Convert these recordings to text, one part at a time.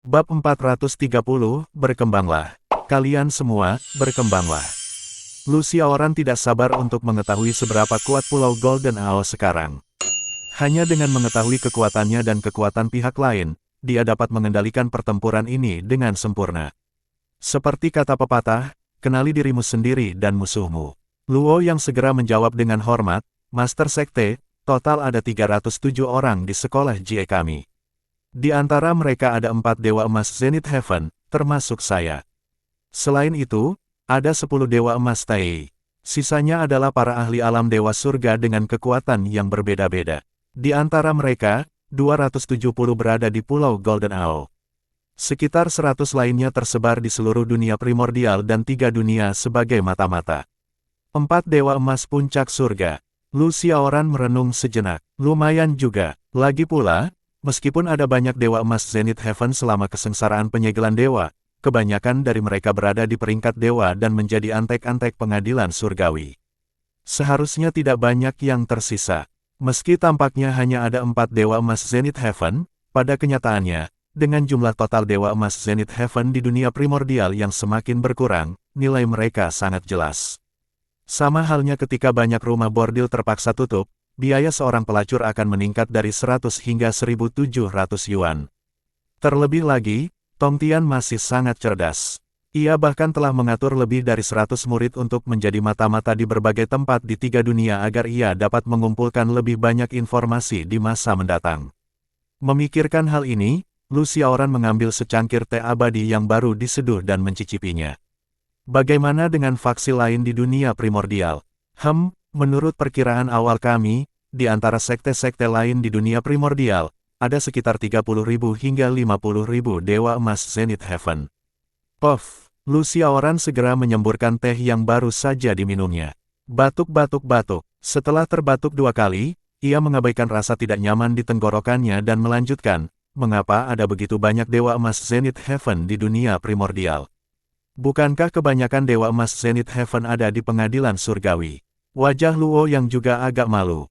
Bab 430, berkembanglah. Kalian semua, berkembanglah. Lu Xiaoran tidak sabar untuk mengetahui seberapa kuat Pulau Golden Owl sekarang. Hanya dengan mengetahui kekuatannya dan kekuatan pihak lain, dia dapat mengendalikan pertempuran ini dengan sempurna. Seperti kata pepatah, kenali dirimu sendiri dan musuhmu. Luo yang segera menjawab dengan hormat, Master Sekte, total ada 307 orang di sekolah Jie kami. Di antara mereka ada 4 Dewa Emas Zenith Heaven, termasuk saya. Selain itu, ada 10 Dewa Emas Tai. Sisanya adalah para ahli alam Dewa Surga dengan kekuatan yang berbeda-beda. Di antara mereka, 270 berada di Pulau Golden Owl. Sekitar 100 lainnya tersebar di seluruh dunia primordial dan 3 dunia sebagai mata-mata. 4 Dewa Emas Puncak Surga. Lu Xiaoran merenung sejenak. Lumayan juga. Lagi pula, meskipun ada banyak Dewa Emas Zenith Heaven selama kesengsaraan penyegelan dewa, kebanyakan dari mereka berada di peringkat dewa dan menjadi antek-antek pengadilan surgawi. Seharusnya tidak banyak yang tersisa. Meski tampaknya hanya ada 4 Dewa Emas Zenith Heaven, pada kenyataannya, dengan jumlah total Dewa Emas Zenith Heaven di dunia primordial yang semakin berkurang, nilai mereka sangat jelas. Sama halnya ketika banyak rumah bordil terpaksa tutup, biaya seorang pelacur akan meningkat dari 100 hingga 1.700 yuan. Terlebih lagi, Tong Tian masih sangat cerdas. Ia bahkan telah mengatur lebih dari 100 murid untuk menjadi mata-mata di berbagai tempat di 3 dunia agar ia dapat mengumpulkan lebih banyak informasi di masa mendatang. Memikirkan hal ini, Lu Xiaoran mengambil secangkir teh abadi yang baru diseduh dan mencicipinya. Bagaimana dengan faksi lain di dunia primordial? Menurut perkiraan awal kami, di antara sekte-sekte lain di dunia primordial, ada sekitar 30.000 hingga 50.000 Dewa Emas Zenith Heaven. Puff, Lu Xiaoran segera menyemburkan teh yang baru saja diminumnya. Batuk-batuk-batuk. Setelah terbatuk 2 kali, ia mengabaikan rasa tidak nyaman di tenggorokannya dan melanjutkan, mengapa ada begitu banyak Dewa Emas Zenith Heaven di dunia primordial? Bukankah kebanyakan Dewa Emas Zenith Heaven ada di pengadilan surgawi? Wajah Luo yang juga agak malu.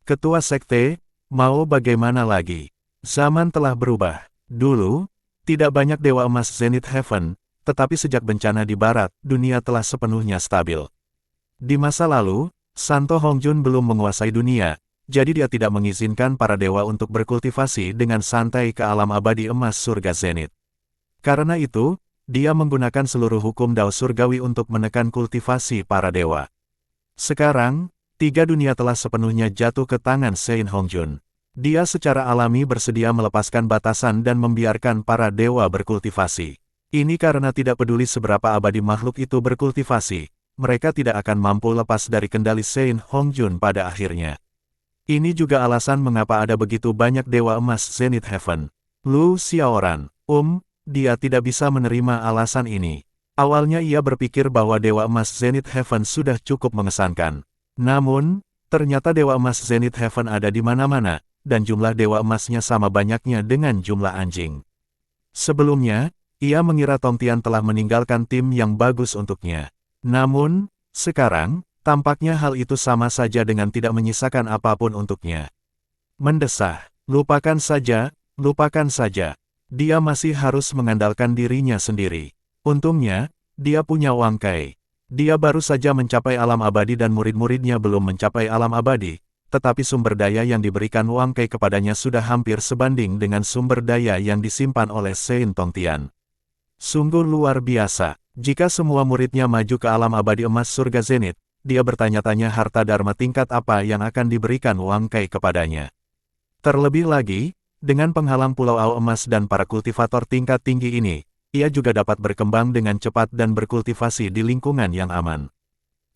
Ketua Sekte, mau bagaimana lagi? Zaman telah berubah. Dulu, tidak banyak Dewa Emas Zenith Heaven, tetapi sejak bencana di barat, dunia telah sepenuhnya stabil. Di masa lalu, Santo Hongjun belum menguasai dunia, jadi dia tidak mengizinkan para dewa untuk berkultivasi dengan santai ke alam abadi emas surga Zenith. Karena itu, dia menggunakan seluruh hukum Dao surgawi untuk menekan kultivasi para dewa. Sekarang, 3 dunia telah sepenuhnya jatuh ke tangan Sein Hongjun. Dia secara alami bersedia melepaskan batasan dan membiarkan para dewa berkultivasi. Ini karena tidak peduli seberapa abadi makhluk itu berkultivasi, mereka tidak akan mampu lepas dari kendali Sein Hongjun pada akhirnya. Ini juga alasan mengapa ada begitu banyak Dewa Emas Zenith Heaven. Lu Xiaoran, dia tidak bisa menerima alasan ini. Awalnya ia berpikir bahwa Dewa Emas Zenith Heaven sudah cukup mengesankan. Namun, ternyata Dewa Emas Zenith Heaven ada di mana-mana, dan jumlah Dewa Emasnya sama banyaknya dengan jumlah anjing. Sebelumnya, ia mengira Tong Tian telah meninggalkan tim yang bagus untuknya. Namun, sekarang, tampaknya hal itu sama saja dengan tidak menyisakan apapun untuknya. Mendesah, lupakan saja, lupakan saja. Dia masih harus mengandalkan dirinya sendiri. Untungnya, dia punya Wang Kai. Dia baru saja mencapai alam abadi dan murid-muridnya belum mencapai alam abadi, tetapi sumber daya yang diberikan Wang Kai kepadanya sudah hampir sebanding dengan sumber daya yang disimpan oleh Sein Tong Tian. Sungguh luar biasa. Jika semua muridnya maju ke alam abadi emas surga Zenith, dia bertanya-tanya harta dharma tingkat apa yang akan diberikan Wang Kai kepadanya. Terlebih lagi, dengan penghalang Pulau Au Emas dan para kultivator tingkat tinggi ini, ia juga dapat berkembang dengan cepat dan berkultivasi di lingkungan yang aman.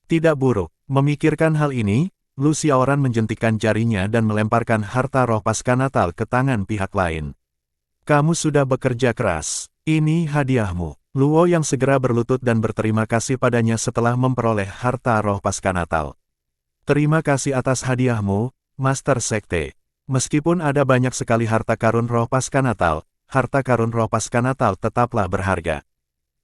Tidak buruk. Memikirkan hal ini, Lu Xiaoran menjentikkan jarinya dan melemparkan harta roh pasca Natal ke tangan pihak lain. Kamu sudah bekerja keras. Ini hadiahmu. Luo yang segera berlutut dan berterima kasih padanya setelah memperoleh harta roh pasca Natal. Terima kasih atas hadiahmu, Master Sekte. Meskipun ada banyak sekali harta karun roh pasca Natal, harta karun roh pasca Natal tetaplah berharga.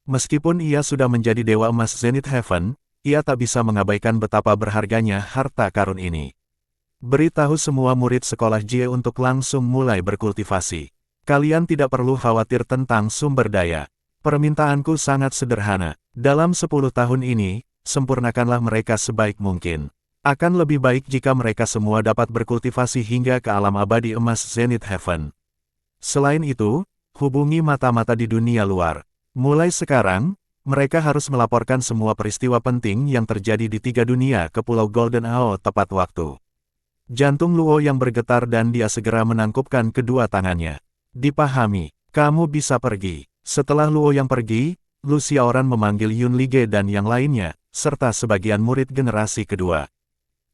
Meskipun ia sudah menjadi Dewa Emas Zenith Heaven, ia tak bisa mengabaikan betapa berharganya harta karun ini. Beritahu semua murid sekolah Jie untuk langsung mulai berkultivasi. Kalian tidak perlu khawatir tentang sumber daya. Permintaanku sangat sederhana. Dalam 10 tahun ini, sempurnakanlah mereka sebaik mungkin. Akan lebih baik jika mereka semua dapat berkultivasi hingga ke alam abadi emas Zenith Heaven. Selain itu, hubungi mata-mata di dunia luar. Mulai sekarang, mereka harus melaporkan semua peristiwa penting yang terjadi di 3 dunia ke Pulau Golden Ao tepat waktu. Jantung Luo yang bergetar dan dia segera menangkupkan kedua tangannya. Dipahami, kamu bisa pergi. Setelah Luo yang pergi, Lu Xiaoran memanggil Yun Lige dan yang lainnya, serta sebagian murid generasi kedua.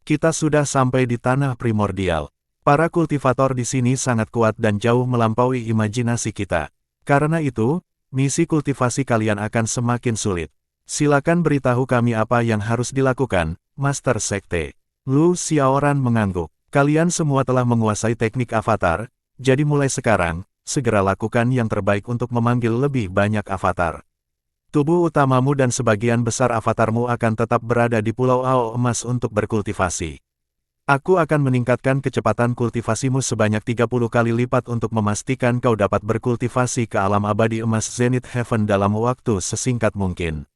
Kita sudah sampai di tanah primordial. Para kultivator di sini sangat kuat dan jauh melampaui imajinasi kita. Karena itu, misi kultivasi kalian akan semakin sulit. Silakan beritahu kami apa yang harus dilakukan, Master Sekte. Lu Xiaoran mengangguk. Kalian semua telah menguasai teknik avatar, jadi mulai sekarang, segera lakukan yang terbaik untuk memanggil lebih banyak avatar. Tubuh utamamu dan sebagian besar avatarmu akan tetap berada di Pulau Ao Emas untuk berkultivasi. Aku akan meningkatkan kecepatan kultivasimu sebanyak 30 kali lipat untuk memastikan kau dapat berkultivasi ke alam abadi emas Zenith Heaven dalam waktu sesingkat mungkin.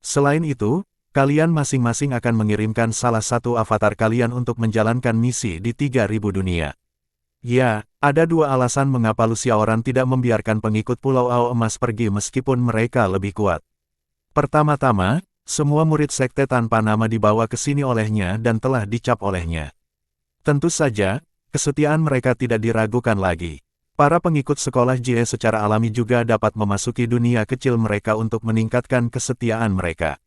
Selain itu, kalian masing-masing akan mengirimkan salah satu avatar kalian untuk menjalankan misi di 3000 dunia. Ya, ada 2 alasan mengapa Lu Xiaoran tidak membiarkan pengikut Pulau Ao Emas pergi meskipun mereka lebih kuat. Pertama-tama, semua murid sekte tanpa nama dibawa ke sini olehnya dan telah dicap olehnya. Tentu saja, kesetiaan mereka tidak diragukan lagi. Para pengikut sekolah Jie secara alami juga dapat memasuki dunia kecil mereka untuk meningkatkan kesetiaan mereka.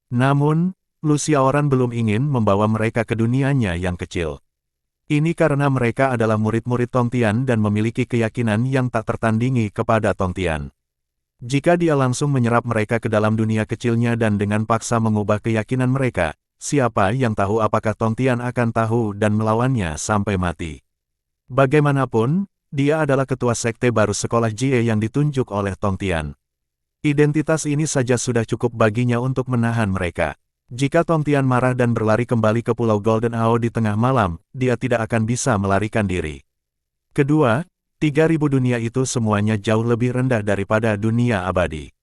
Namun, Lu Xiaoran belum ingin membawa mereka ke dunianya yang kecil. Ini karena mereka adalah murid-murid Tongtian dan memiliki keyakinan yang tak tertandingi kepada Tongtian. Jika dia langsung menyerap mereka ke dalam dunia kecilnya dan dengan paksa mengubah keyakinan mereka, siapa yang tahu apakah Tongtian akan tahu dan melawannya sampai mati. Bagaimanapun, dia adalah ketua sekte baru sekolah Jie yang ditunjuk oleh Tongtian. Identitas ini saja sudah cukup baginya untuk menahan mereka. Jika Tongtian marah dan berlari kembali ke Pulau Golden Ao di tengah malam, dia tidak akan bisa melarikan diri. Kedua, 3000 dunia itu semuanya jauh lebih rendah daripada dunia abadi.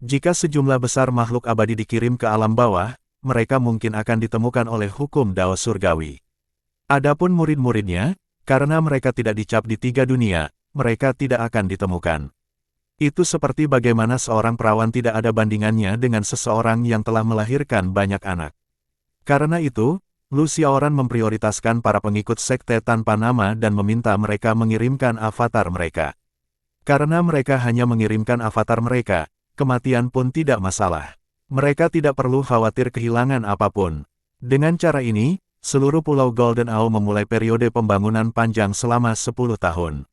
Jika sejumlah besar makhluk abadi dikirim ke alam bawah, mereka mungkin akan ditemukan oleh hukum Dao Surgawi. Adapun murid-muridnya, karena mereka tidak dicap di 3 dunia, mereka tidak akan ditemukan. Itu seperti bagaimana seorang perawan tidak ada bandingannya dengan seseorang yang telah melahirkan banyak anak. Karena itu, Lu Xiaoran memprioritaskan para pengikut sekte tanpa nama dan meminta mereka mengirimkan avatar mereka. Karena mereka hanya mengirimkan avatar mereka, kematian pun tidak masalah. Mereka tidak perlu khawatir kehilangan apapun. Dengan cara ini, seluruh Pulau Golden Ao memulai periode pembangunan panjang selama 10 tahun.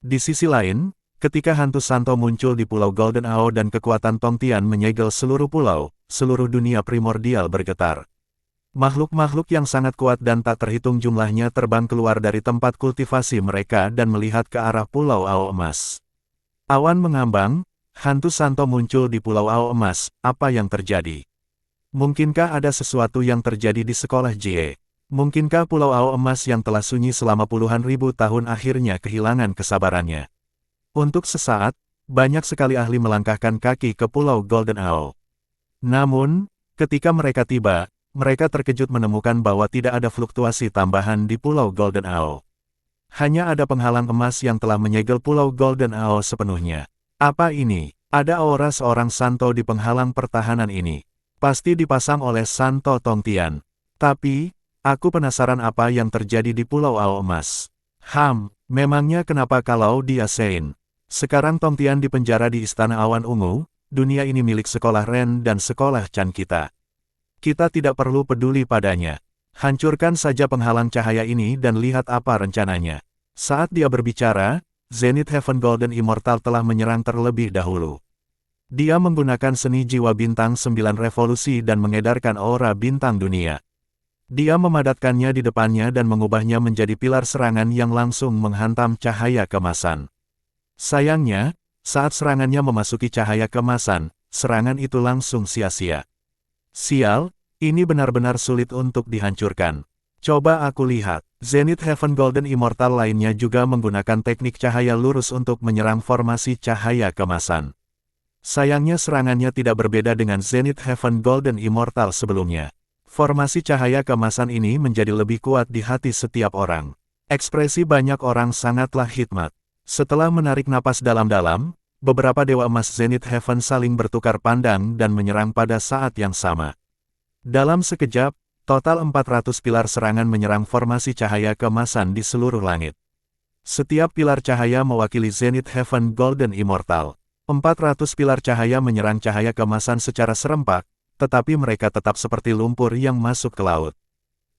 Di sisi lain, ketika hantu Santo muncul di Pulau Golden Ao dan kekuatan Tongtian menyegel seluruh pulau, seluruh dunia primordial bergetar. Makhluk-makhluk yang sangat kuat dan tak terhitung jumlahnya terbang keluar dari tempat kultivasi mereka dan melihat ke arah Pulau Ao Emas. Awan mengambang, hantu Santo muncul di Pulau Ao Emas, apa yang terjadi? Mungkinkah ada sesuatu yang terjadi di sekolah Jie? Mungkinkah Pulau Ao Emas yang telah sunyi selama puluhan ribu tahun akhirnya kehilangan kesabarannya? Untuk sesaat, banyak sekali ahli melangkahkan kaki ke Pulau Golden Ao. Namun, ketika mereka tiba, mereka terkejut menemukan bahwa tidak ada fluktuasi tambahan di Pulau Golden Ao. Hanya ada penghalang emas yang telah menyegel Pulau Golden Ao sepenuhnya. Apa ini? Ada aura seorang Santo di penghalang pertahanan ini. Pasti dipasang oleh Santo Tongtian. Tapi, aku penasaran apa yang terjadi di Pulau Ao Emas. Memangnya kenapa kalau dia Sein? Sekarang Tongtian dipenjara di Istana Awan Ungu, dunia ini milik sekolah Ren dan sekolah Chan kita. Kita tidak perlu peduli padanya. Hancurkan saja penghalang cahaya ini dan lihat apa rencananya. Saat dia berbicara, Zenith Heaven Golden Immortal telah menyerang terlebih dahulu. Dia menggunakan seni jiwa bintang 9 revolusi dan mengedarkan aura bintang dunia. Dia memadatkannya di depannya dan mengubahnya menjadi pilar serangan yang langsung menghantam cahaya kemasan. Sayangnya, saat serangannya memasuki cahaya kemasan, serangan itu langsung sia-sia. Sial, ini benar-benar sulit untuk dihancurkan. Coba aku lihat. Zenith Heaven Golden Immortal lainnya juga menggunakan teknik cahaya lurus untuk menyerang formasi cahaya kemasan. Sayangnya serangannya tidak berbeda dengan Zenith Heaven Golden Immortal sebelumnya. Formasi cahaya kemasan ini menjadi lebih kuat di hati setiap orang. Ekspresi banyak orang sangatlah hikmat. Setelah menarik napas dalam-dalam, beberapa Dewa Emas Zenith Heaven saling bertukar pandang dan menyerang pada saat yang sama. Dalam sekejap, total 400 pilar serangan menyerang formasi cahaya kemasan di seluruh langit. Setiap pilar cahaya mewakili Zenith Heaven Golden Immortal. 400 pilar cahaya menyerang cahaya kemasan secara serempak, tetapi mereka tetap seperti lumpur yang masuk ke laut.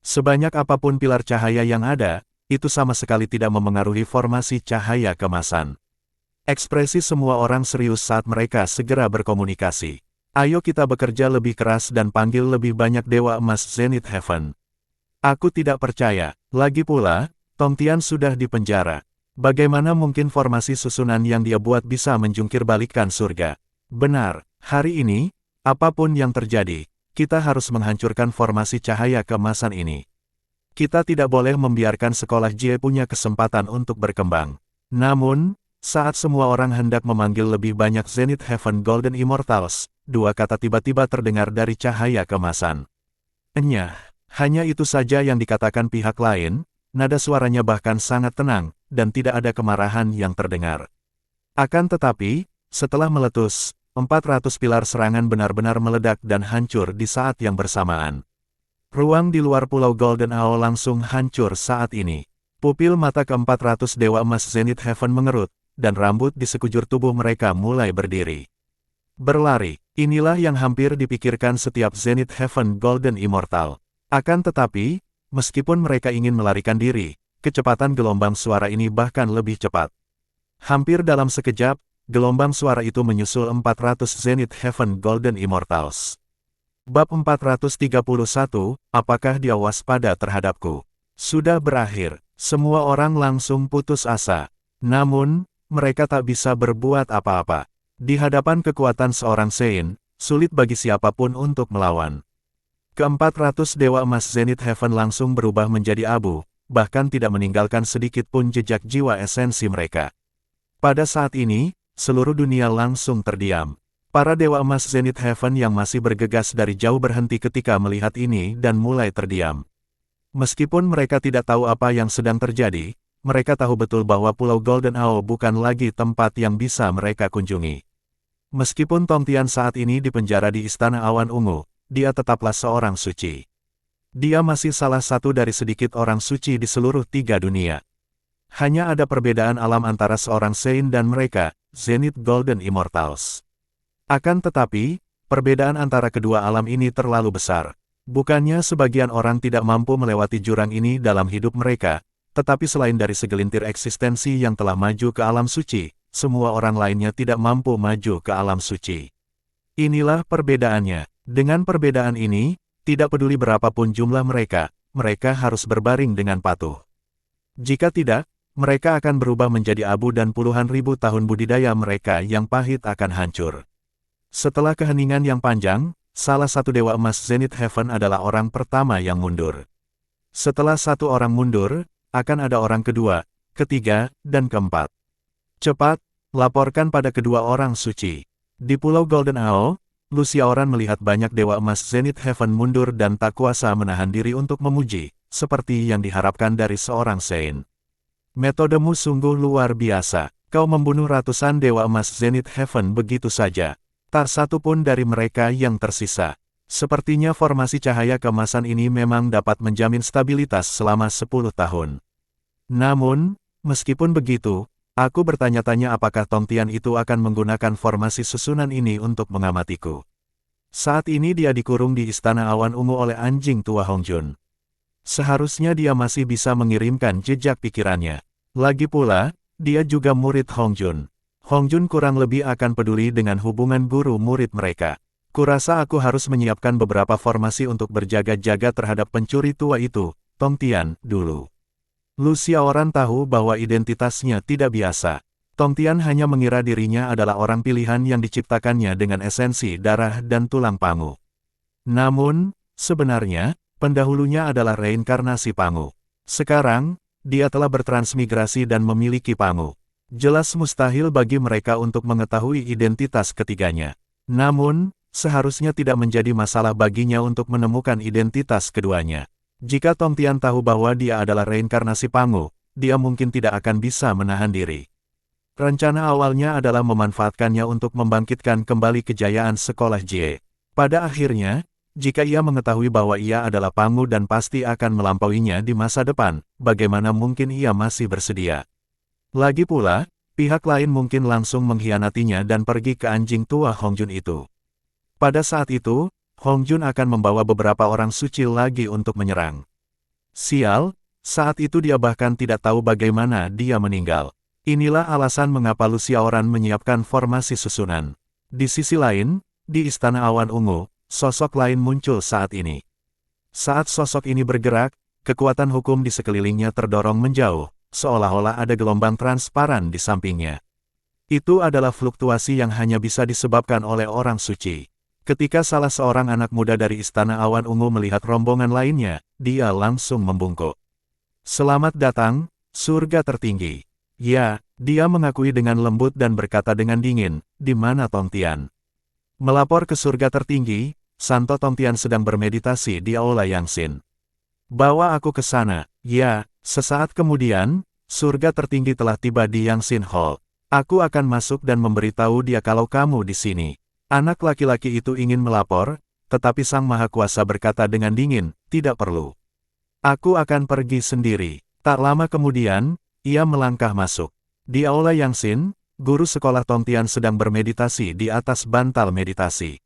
Sebanyak apapun pilar cahaya yang ada, itu sama sekali tidak memengaruhi formasi cahaya kemasan. Ekspresi semua orang serius saat mereka segera berkomunikasi. Ayo kita bekerja lebih keras dan panggil lebih banyak Dewa Emas Zenith Heaven. Aku tidak percaya. Lagi pula, Tongtian sudah dipenjara. Bagaimana mungkin formasi susunan yang dia buat bisa menjungkir balikkan surga? Benar, hari ini, apapun yang terjadi, kita harus menghancurkan formasi cahaya kemasan ini. Kita tidak boleh membiarkan sekolah Jie punya kesempatan untuk berkembang. Namun, saat semua orang hendak memanggil lebih banyak Zenith Heaven Golden Immortals, dua kata tiba-tiba terdengar dari cahaya kemasan. Enyah, hanya itu saja yang dikatakan pihak lain, nada suaranya bahkan sangat tenang, dan tidak ada kemarahan yang terdengar. Akan tetapi, setelah meletus, 400 pilar serangan benar-benar meledak dan hancur di saat yang bersamaan. Ruang di luar Pulau Golden Owl langsung hancur saat ini. Pupil mata ke-400 Dewa Emas Zenith Heaven mengerut, dan rambut di sekujur tubuh mereka mulai berdiri. Berlari, inilah yang hampir dipikirkan setiap Zenith Heaven Golden Immortal. Akan tetapi, meskipun mereka ingin melarikan diri, kecepatan gelombang suara ini bahkan lebih cepat. Hampir dalam sekejap, gelombang suara itu menyusul 400 Zenith Heaven Golden Immortals. Bab 431, apakah dia waspada terhadapku? Sudah berakhir, semua orang langsung putus asa. Namun, mereka tak bisa berbuat apa-apa. Di hadapan kekuatan seorang Sein, sulit bagi siapapun untuk melawan. Ke-400 Dewa Emas Zenith Heaven langsung berubah menjadi abu, bahkan tidak meninggalkan sedikit pun jejak jiwa esensi mereka. Pada saat ini, seluruh dunia langsung terdiam. Para Dewa Emas Zenith Heaven yang masih bergegas dari jauh berhenti ketika melihat ini dan mulai terdiam. Meskipun mereka tidak tahu apa yang sedang terjadi, mereka tahu betul bahwa Pulau Golden Owl bukan lagi tempat yang bisa mereka kunjungi. Meskipun Tongtian saat ini dipenjara di Istana Awan Ungu, dia tetaplah seorang suci. Dia masih salah satu dari sedikit orang suci di seluruh 3 dunia. Hanya ada perbedaan alam antara seorang Sein dan mereka, Zenith Golden Immortals. Akan tetapi, perbedaan antara kedua alam ini terlalu besar. Bukannya sebagian orang tidak mampu melewati jurang ini dalam hidup mereka, tetapi selain dari segelintir eksistensi yang telah maju ke alam suci, semua orang lainnya tidak mampu maju ke alam suci. Inilah perbedaannya. Dengan perbedaan ini, tidak peduli berapapun jumlah mereka harus berbaring dengan patuh. Jika tidak, mereka akan berubah menjadi abu dan puluhan ribu tahun budidaya mereka yang pahit akan hancur. Setelah keheningan yang panjang, salah satu Dewa Emas Zenith Heaven adalah orang pertama yang mundur. Setelah satu orang mundur, akan ada orang kedua, ketiga, dan keempat. Cepat, laporkan pada kedua orang suci. Di Pulau Golden Owl, Lucia Oran melihat banyak Dewa Emas Zenith Heaven mundur dan tak kuasa menahan diri untuk memuji, seperti yang diharapkan dari seorang Sein. Metodemu sungguh luar biasa. Kau membunuh ratusan Dewa Emas Zenith Heaven begitu saja. Tak satu pun dari mereka yang tersisa. Sepertinya formasi cahaya kemasan ini memang dapat menjamin stabilitas selama 10 tahun. Namun, meskipun begitu, aku bertanya-tanya apakah Tongtian itu akan menggunakan formasi susunan ini untuk mengamatiku. Saat ini dia dikurung di Istana Awan Ungu oleh anjing tua Hongjun. Seharusnya dia masih bisa mengirimkan jejak pikirannya. Lagi pula, dia juga murid Hongjun. Hongjun kurang lebih akan peduli dengan hubungan guru-murid mereka. Kurasa aku harus menyiapkan beberapa formasi untuk berjaga-jaga terhadap pencuri tua itu, Tongtian, dulu. Lucia Oran tahu bahwa identitasnya tidak biasa. Tongtian hanya mengira dirinya adalah orang pilihan yang diciptakannya dengan esensi darah dan tulang pangu. Namun, sebenarnya, Pendahulunya adalah reinkarnasi Pangu. Sekarang, dia telah bertransmigrasi dan memiliki Pangu. Jelas mustahil bagi mereka untuk mengetahui identitas ketiganya. Namun, seharusnya tidak menjadi masalah baginya untuk menemukan identitas keduanya. Jika Tong Tian tahu bahwa dia adalah reinkarnasi Pangu, dia mungkin tidak akan bisa menahan diri. Rencana awalnya adalah memanfaatkannya untuk membangkitkan kembali kejayaan sekolah Jie. Pada akhirnya, jika ia mengetahui bahwa ia adalah Pangu dan pasti akan melampauinya di masa depan, bagaimana mungkin ia masih bersedia? Lagi pula, pihak lain mungkin langsung mengkhianatinya dan pergi ke anjing tua Hongjun itu. Pada saat itu, Hongjun akan membawa beberapa orang suci lagi untuk menyerang. Sial, saat itu dia bahkan tidak tahu bagaimana dia meninggal. Inilah alasan mengapa Lu Xiaoran menyiapkan formasi susunan. Di sisi lain, di Istana Awan Ungu, sosok lain muncul saat ini. Saat sosok ini bergerak, kekuatan hukum di sekelilingnya terdorong menjauh, seolah-olah ada gelombang transparan di sampingnya. Itu adalah fluktuasi yang hanya bisa disebabkan oleh orang suci. Ketika salah seorang anak muda dari Istana Awan Ungu melihat rombongan lainnya, dia langsung membungkuk. Selamat datang, surga tertinggi. Ya, dia mengakui dengan lembut dan berkata dengan dingin, di mana Tong Tian? Melapor ke surga tertinggi, Santo Tong Tian sedang bermeditasi di Aula Yangxin. Bawa aku ke sana. Ya, sesaat kemudian, surga tertinggi telah tiba di Yangxin Hall. Aku akan masuk dan memberitahu dia kalau kamu di sini. Anak laki-laki itu ingin melapor, tetapi Sang Maha Kuasa berkata dengan dingin, tidak perlu. Aku akan pergi sendiri. Tak lama kemudian, ia melangkah masuk. Di Aula Yangxin, guru sekolah Tong Tian sedang bermeditasi di atas bantal meditasi.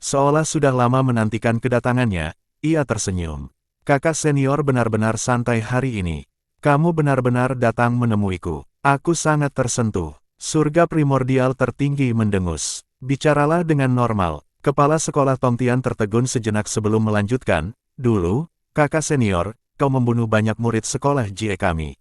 Seolah sudah lama menantikan kedatangannya, ia tersenyum. Kakak senior benar-benar santai hari ini. Kamu benar-benar datang menemuiku. Aku sangat tersentuh. Surga primordial tertinggi mendengus. Bicaralah dengan normal. Kepala sekolah Tong Tian tertegun sejenak sebelum melanjutkan. Dulu, kakak senior, kau membunuh banyak murid sekolah Jie kami.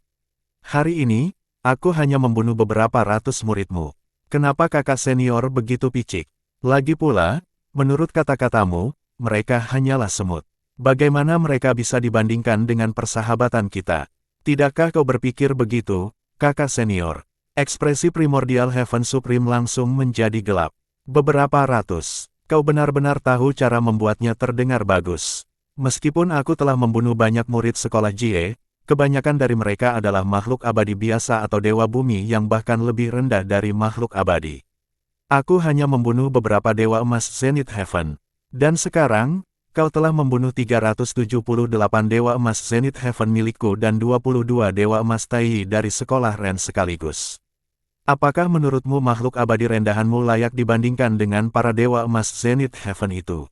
Hari ini, aku hanya membunuh beberapa ratus muridmu. Kenapa kakak senior begitu picik? Lagi pula, menurut kata-katamu, mereka hanyalah semut. Bagaimana mereka bisa dibandingkan dengan persahabatan kita? Tidakkah kau berpikir begitu, kakak senior? Ekspresi primordial Heaven Supreme langsung menjadi gelap. Beberapa ratus. Kau benar-benar tahu cara membuatnya terdengar bagus. Meskipun aku telah membunuh banyak murid sekolah Jie, kebanyakan dari mereka adalah makhluk abadi biasa atau dewa bumi yang bahkan lebih rendah dari makhluk abadi. Aku hanya membunuh beberapa dewa emas Zenith Heaven. Dan sekarang, kau telah membunuh 378 dewa emas Zenith Heaven milikku dan 22 dewa emas Tai dari sekolah Ren sekaligus. Apakah menurutmu makhluk abadi rendahanmu layak dibandingkan dengan para dewa emas Zenith Heaven itu?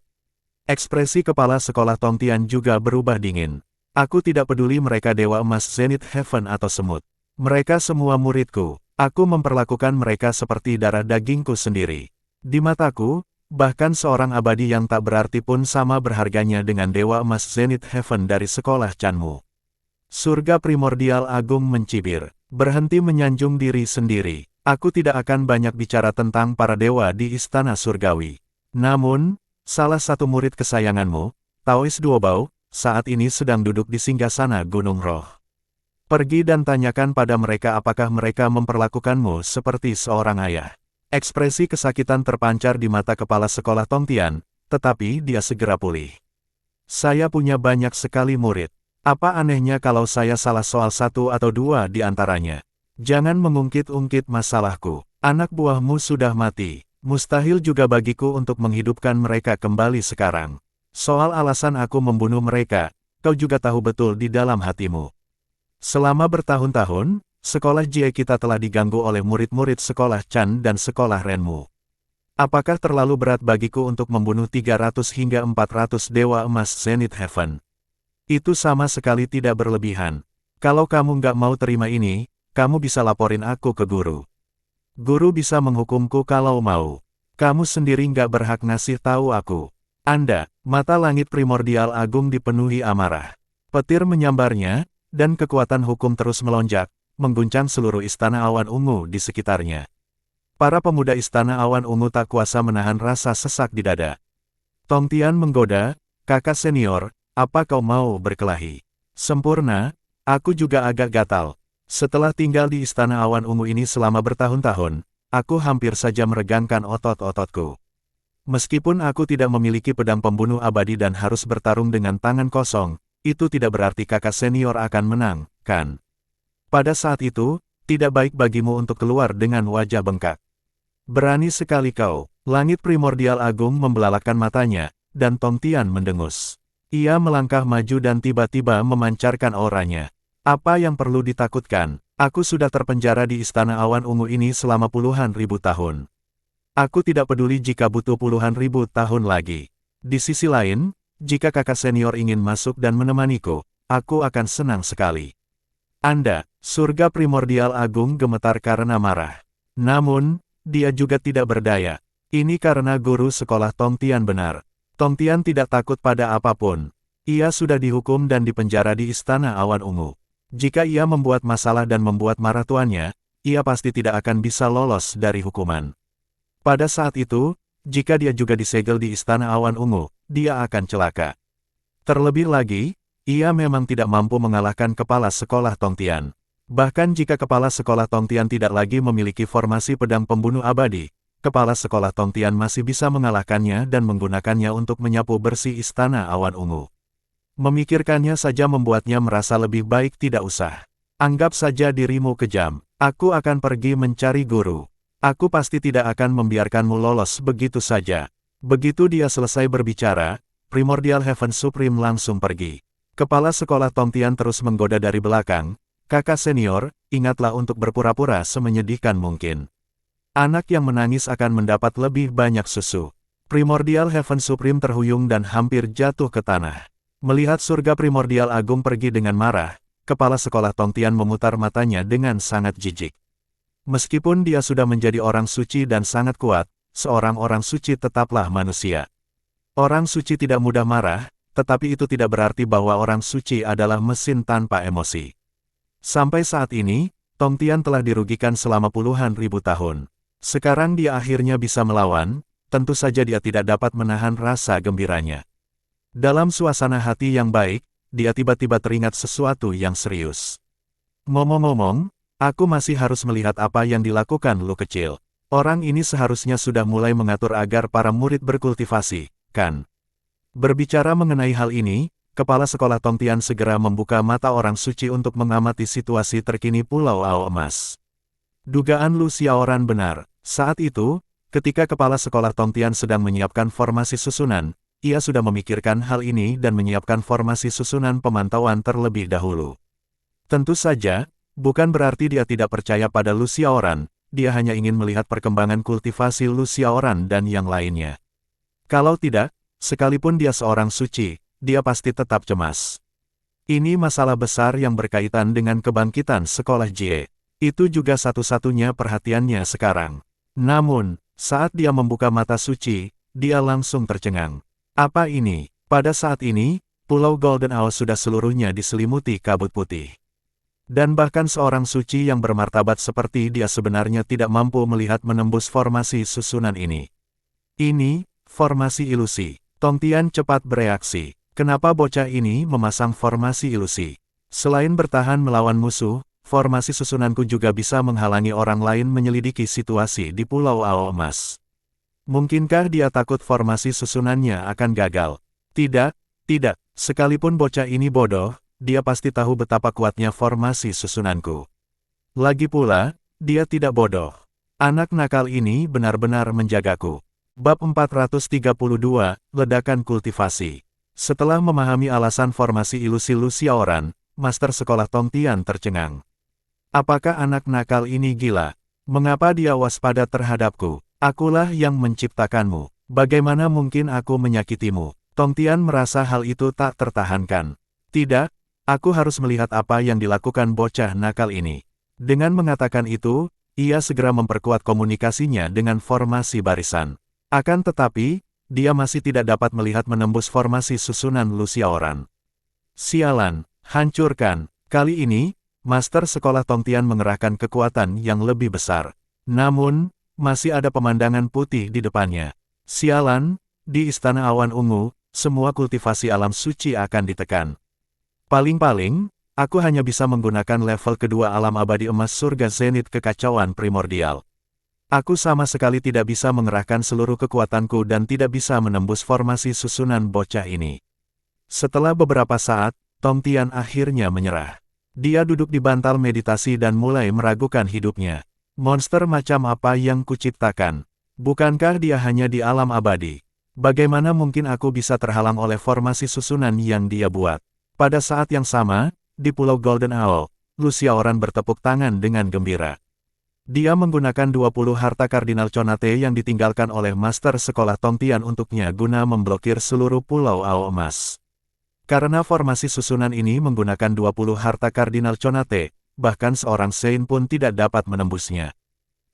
Ekspresi kepala sekolah Tong Tian juga berubah dingin. Aku tidak peduli mereka dewa emas Zenith Heaven atau semut. Mereka semua muridku. Aku memperlakukan mereka seperti darah dagingku sendiri. Di mataku, bahkan seorang abadi yang tak berarti pun sama berharganya dengan dewa emas Zenith Heaven dari sekolah Chanmu. Surga primordial agung mencibir. Berhenti menyanjung diri sendiri. Aku tidak akan banyak bicara tentang para dewa di istana surgawi. Namun, salah satu murid kesayanganmu, Taois Duobao, saat ini sedang duduk di singgasana Gunung Roh. Pergi dan tanyakan pada mereka apakah mereka memperlakukanmu seperti seorang ayah. Ekspresi kesakitan terpancar di mata kepala sekolah Tong Tian, tetapi dia segera pulih. Saya punya banyak sekali murid. Apa anehnya kalau saya salah soal satu atau dua di antaranya? Jangan mengungkit-ungkit masalahku. Anak buahmu sudah mati. Mustahil juga bagiku untuk menghidupkan mereka kembali sekarang. Soal alasan aku membunuh mereka, kau juga tahu betul di dalam hatimu. Selama bertahun-tahun, sekolah Jie kita telah diganggu oleh murid-murid sekolah Chan dan sekolah Renmu. Apakah terlalu berat bagiku untuk membunuh 300 hingga 400 dewa emas Zenith Heaven? Itu sama sekali tidak berlebihan. Kalau kamu nggak mau terima ini, kamu bisa laporin aku ke guru. Guru bisa menghukumku kalau mau. Kamu sendiri nggak berhak ngasih tahu aku. Anda, mata langit primordial agung dipenuhi amarah. Petir menyambarnya, dan kekuatan hukum terus melonjak, mengguncang seluruh istana awan ungu di sekitarnya. Para pemuda istana awan ungu tak kuasa menahan rasa sesak di dada. Tong Tian menggoda, kakak senior, Apa kau mau berkelahi? Sempurna, aku juga agak gatal. Setelah tinggal di Istana Awan Ungu ini selama bertahun-tahun, aku hampir saja meregangkan otot-ototku. Meskipun aku tidak memiliki pedang pembunuh abadi dan harus bertarung dengan tangan kosong, itu tidak berarti kakak senior akan menang, kan? Pada saat itu, tidak baik bagimu untuk keluar dengan wajah bengkak. Berani sekali kau. Langit primordial agung membelalakkan matanya, dan Tong Tian mendengus. Ia melangkah maju dan tiba-tiba memancarkan auranya. Apa yang perlu ditakutkan? Aku sudah terpenjara di Istana Awan Ungu ini selama puluhan ribu tahun. Aku tidak peduli jika butuh puluhan ribu tahun lagi. Di sisi lain, jika kakak senior ingin masuk dan menemaniku, aku akan senang sekali. Anda, surga primordial agung gemetar karena marah. Namun, dia juga tidak berdaya. Ini karena guru sekolah Tong Tian benar. Tong Tian tidak takut pada apapun. Ia sudah dihukum dan dipenjara di Istana Awan Ungu. Jika ia membuat masalah dan membuat marah tuannya, ia pasti tidak akan bisa lolos dari hukuman. Pada saat itu, jika dia juga disegel di Istana Awan Ungu, dia akan celaka. Terlebih lagi, ia memang tidak mampu mengalahkan kepala sekolah Tong Tian. Bahkan jika kepala sekolah Tong Tian tidak lagi memiliki formasi pedang pembunuh abadi, kepala sekolah Tong Tian masih bisa mengalahkannya dan menggunakannya untuk menyapu bersih Istana Awan Ungu. Memikirkannya saja membuatnya merasa lebih baik tidak usah. Anggap saja dirimu kejam. Aku akan pergi mencari guru. Aku pasti tidak akan membiarkanmu lolos begitu saja. Begitu dia selesai berbicara, Primordial Heaven Supreme langsung pergi. Kepala sekolah Tong Tian terus menggoda dari belakang. Kakak senior, ingatlah untuk berpura-pura semenyedihkan mungkin. Anak yang menangis akan mendapat lebih banyak susu. Primordial Heaven Supreme terhuyung dan hampir jatuh ke tanah. Melihat surga primordial agung pergi dengan marah, kepala sekolah Tong Tian memutar matanya dengan sangat jijik. Meskipun dia sudah menjadi orang suci dan sangat kuat, seorang orang suci tetaplah manusia. Orang suci tidak mudah marah, tetapi itu tidak berarti bahwa orang suci adalah mesin tanpa emosi. Sampai saat ini, Tong Tian telah dirugikan selama puluhan ribu tahun. Sekarang dia akhirnya bisa melawan, tentu saja dia tidak dapat menahan rasa gembiranya. Dalam suasana hati yang baik, dia tiba-tiba teringat sesuatu yang serius. Ngomong-ngomong, aku masih harus melihat apa yang dilakukan Lu kecil. Orang ini seharusnya sudah mulai mengatur agar para murid berkultivasi, kan? Berbicara mengenai hal ini, kepala sekolah Tong Tian segera membuka mata orang suci untuk mengamati situasi terkini Pulau Ao Emas. Dugaan Lu Xiaoran benar. Saat itu, ketika kepala sekolah Tong Tian sedang menyiapkan formasi susunan, ia sudah memikirkan hal ini dan menyiapkan formasi susunan pemantauan terlebih dahulu. Tentu saja, bukan berarti dia tidak percaya pada Lu Xiaoran, dia hanya ingin melihat perkembangan kultivasi Lu Xiaoran dan yang lainnya. Kalau tidak, sekalipun dia seorang suci, dia pasti tetap cemas. Ini masalah besar yang berkaitan dengan kebangkitan sekolah Jie. Itu juga satu-satunya perhatiannya sekarang. Namun, saat dia membuka mata suci, dia langsung tercengang. Apa ini? Pada saat ini, Pulau Golden Owl sudah seluruhnya diselimuti kabut putih. Dan bahkan seorang suci yang bermartabat seperti dia sebenarnya tidak mampu melihat menembus formasi susunan ini. Ini, formasi ilusi. Tong Tian cepat bereaksi. Kenapa bocah ini memasang formasi ilusi? Selain bertahan melawan musuh, formasi susunanku juga bisa menghalangi orang lain menyelidiki situasi di Pulau Ao Emas. Mungkinkah dia takut formasi susunannya akan gagal? Tidak, tidak. Sekalipun bocah ini bodoh, dia pasti tahu betapa kuatnya formasi susunanku. Lagi pula, dia tidak bodoh. Anak nakal ini benar-benar menjagaku. Bab 432, Ledakan Kultivasi. Setelah memahami alasan formasi ilusi Lu Xiaoran, Master Sekolah Tong Tian tercengang. Apakah anak nakal ini gila? Mengapa dia waspada terhadapku? Akulah yang menciptakanmu. Bagaimana mungkin aku menyakitimu? Tong Tian merasa hal itu tak tertahankan. Tidak, aku harus melihat apa yang dilakukan bocah nakal ini. Dengan mengatakan itu, ia segera memperkuat komunikasinya dengan formasi barisan. Akan tetapi, dia masih tidak dapat melihat menembus formasi susunan Lu Xiaoran. Sialan, hancurkan. Kali ini, Master Sekolah Tong Tian mengerahkan kekuatan yang lebih besar. Namun, masih ada pemandangan putih di depannya. Sialan, di Istana Awan Ungu, semua kultivasi alam suci akan ditekan. Paling-paling, aku hanya bisa menggunakan level kedua alam abadi emas surga zenit kekacauan primordial. Aku sama sekali tidak bisa mengerahkan seluruh kekuatanku dan tidak bisa menembus formasi susunan bocah ini. Setelah beberapa saat, Tong Tian akhirnya menyerah. Dia duduk di bantal meditasi dan mulai meragukan hidupnya. Monster macam apa yang kuciptakan? Bukankah dia hanya di alam abadi? Bagaimana mungkin aku bisa terhalang oleh formasi susunan yang dia buat? Pada saat yang sama, di Pulau Golden Owl, Lucia Oran bertepuk tangan dengan gembira. Dia menggunakan 20 harta kardinal Conate yang ditinggalkan oleh Master Sekolah Tong Tian untuknya guna memblokir seluruh Pulau Ao Emas. Karena formasi susunan ini menggunakan 20 harta kardinal Conate, bahkan seorang Saint pun tidak dapat menembusnya.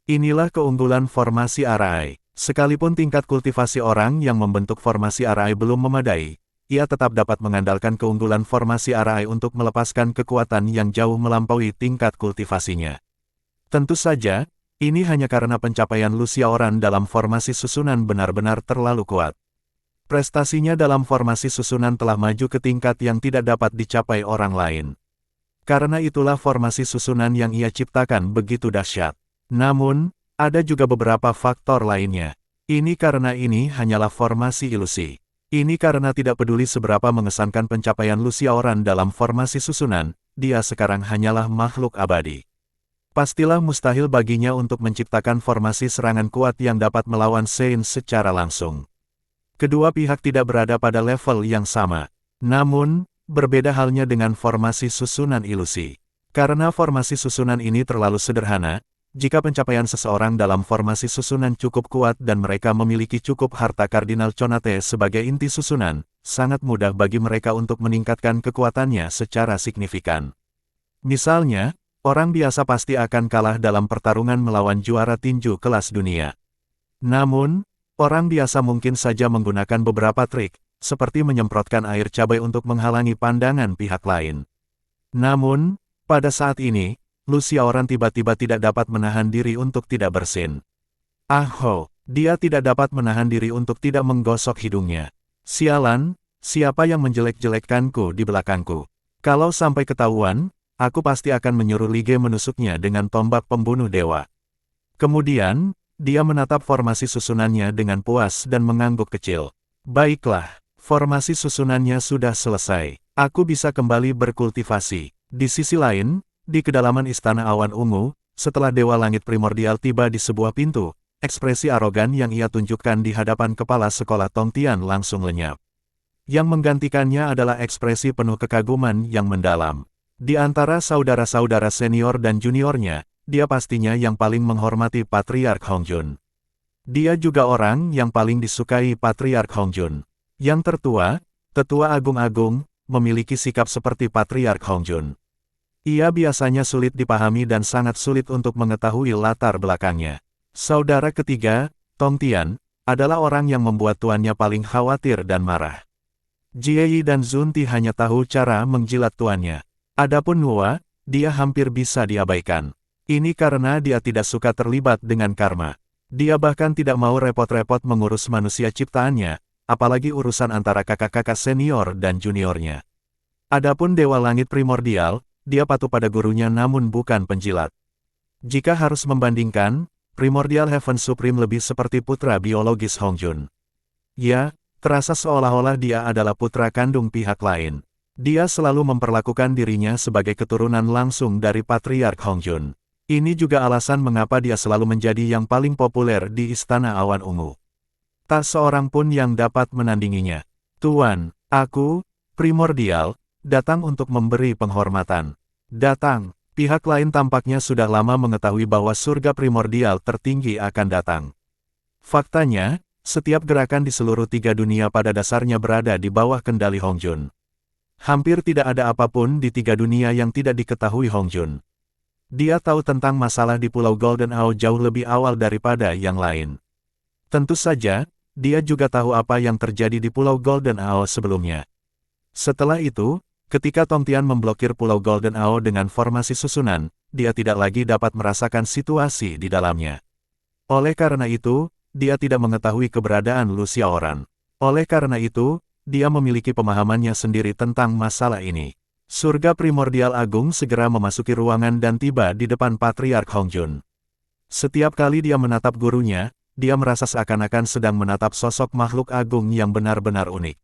Inilah keunggulan formasi Arai. Sekalipun tingkat kultivasi orang yang membentuk formasi Arai belum memadai, ia tetap dapat mengandalkan keunggulan formasi Arai untuk melepaskan kekuatan yang jauh melampaui tingkat kultivasinya. Tentu saja, ini hanya karena pencapaian Lucia Oran dalam formasi susunan benar-benar terlalu kuat. Prestasinya dalam formasi susunan telah maju ke tingkat yang tidak dapat dicapai orang lain. Karena itulah formasi susunan yang ia ciptakan begitu dahsyat. Namun, ada juga beberapa faktor lainnya. Ini karena ini hanyalah formasi ilusi. Ini karena tidak peduli seberapa mengesankan pencapaian Lucia Oran dalam formasi susunan, dia sekarang hanyalah makhluk abadi. Pastilah mustahil baginya untuk menciptakan formasi serangan kuat yang dapat melawan Saint secara langsung. Kedua pihak tidak berada pada level yang sama. Namun, berbeda halnya dengan formasi susunan ilusi. Karena formasi susunan ini terlalu sederhana, jika pencapaian seseorang dalam formasi susunan cukup kuat dan mereka memiliki cukup harta kardinal Conate sebagai inti susunan, sangat mudah bagi mereka untuk meningkatkan kekuatannya secara signifikan. Misalnya, orang biasa pasti akan kalah dalam pertarungan melawan juara tinju kelas dunia. Namun, orang biasa mungkin saja menggunakan beberapa trik, seperti menyemprotkan air cabai untuk menghalangi pandangan pihak lain. Namun, pada saat ini, Lucia Oran tiba-tiba tidak dapat menahan diri untuk tidak bersin. Dia tidak dapat menahan diri untuk tidak menggosok hidungnya. Sialan, siapa yang menjelek-jelekkanku di belakangku? Kalau sampai ketahuan, aku pasti akan menyuruh Li Ge menusuknya dengan tombak pembunuh dewa. Kemudian, dia menatap formasi susunannya dengan puas dan mengangguk kecil. Baiklah. Formasi susunannya sudah selesai. Aku bisa kembali berkultivasi. Di sisi lain, di kedalaman Istana Awan Ungu, setelah Dewa Langit Primordial tiba di sebuah pintu, ekspresi arogan yang ia tunjukkan di hadapan kepala sekolah Tong Tian langsung lenyap. Yang menggantikannya adalah ekspresi penuh kekaguman yang mendalam. Di antara saudara-saudara senior dan juniornya, dia pastinya yang paling menghormati Patriark Hongjun. Dia juga orang yang paling disukai Patriark Hongjun. Yang tertua, Tetua Agung-Agung, memiliki sikap seperti Patriark Hongjun. Ia biasanya sulit dipahami dan sangat sulit untuk mengetahui latar belakangnya. Saudara ketiga, Tong Tian, adalah orang yang membuat tuannya paling khawatir dan marah. Jie Yi dan Zun Ti hanya tahu cara menjilat tuannya. Adapun Nuwa, dia hampir bisa diabaikan. Ini karena dia tidak suka terlibat dengan karma. Dia bahkan tidak mau repot-repot mengurus manusia ciptaannya, apalagi urusan antara kakak-kakak senior dan juniornya. Adapun Dewa Langit Primordial, dia patuh pada gurunya namun bukan penjilat. Jika harus membandingkan, Primordial Heaven Supreme lebih seperti putra biologis Hongjun. Ya, terasa seolah-olah dia adalah putra kandung pihak lain. Dia selalu memperlakukan dirinya sebagai keturunan langsung dari Patriark Hongjun. Ini juga alasan mengapa dia selalu menjadi yang paling populer di Istana Awan Ungu. Tak seorang pun yang dapat menandinginya. Tuan, aku, Primordial, datang untuk memberi penghormatan. Datang. Pihak lain tampaknya sudah lama mengetahui bahwa surga primordial tertinggi akan datang. Faktanya, setiap gerakan di seluruh 3 dunia pada dasarnya berada di bawah kendali Hongjun. Hampir tidak ada apapun di 3 dunia yang tidak diketahui Hongjun. Dia tahu tentang masalah di Pulau Golden Owl jauh lebih awal daripada yang lain. Tentu saja, dia juga tahu apa yang terjadi di Pulau Golden Owl sebelumnya. Setelah itu, ketika Tong Tian memblokir Pulau Golden Owl dengan formasi susunan, dia tidak lagi dapat merasakan situasi di dalamnya. Oleh karena itu, dia tidak mengetahui keberadaan Lucia Oran. Oleh karena itu, dia memiliki pemahamannya sendiri tentang masalah ini. Surga Primordial Agung segera memasuki ruangan dan tiba di depan Patriark Hongjun. Setiap kali dia menatap gurunya, dia merasa seakan-akan sedang menatap sosok makhluk agung yang benar-benar unik.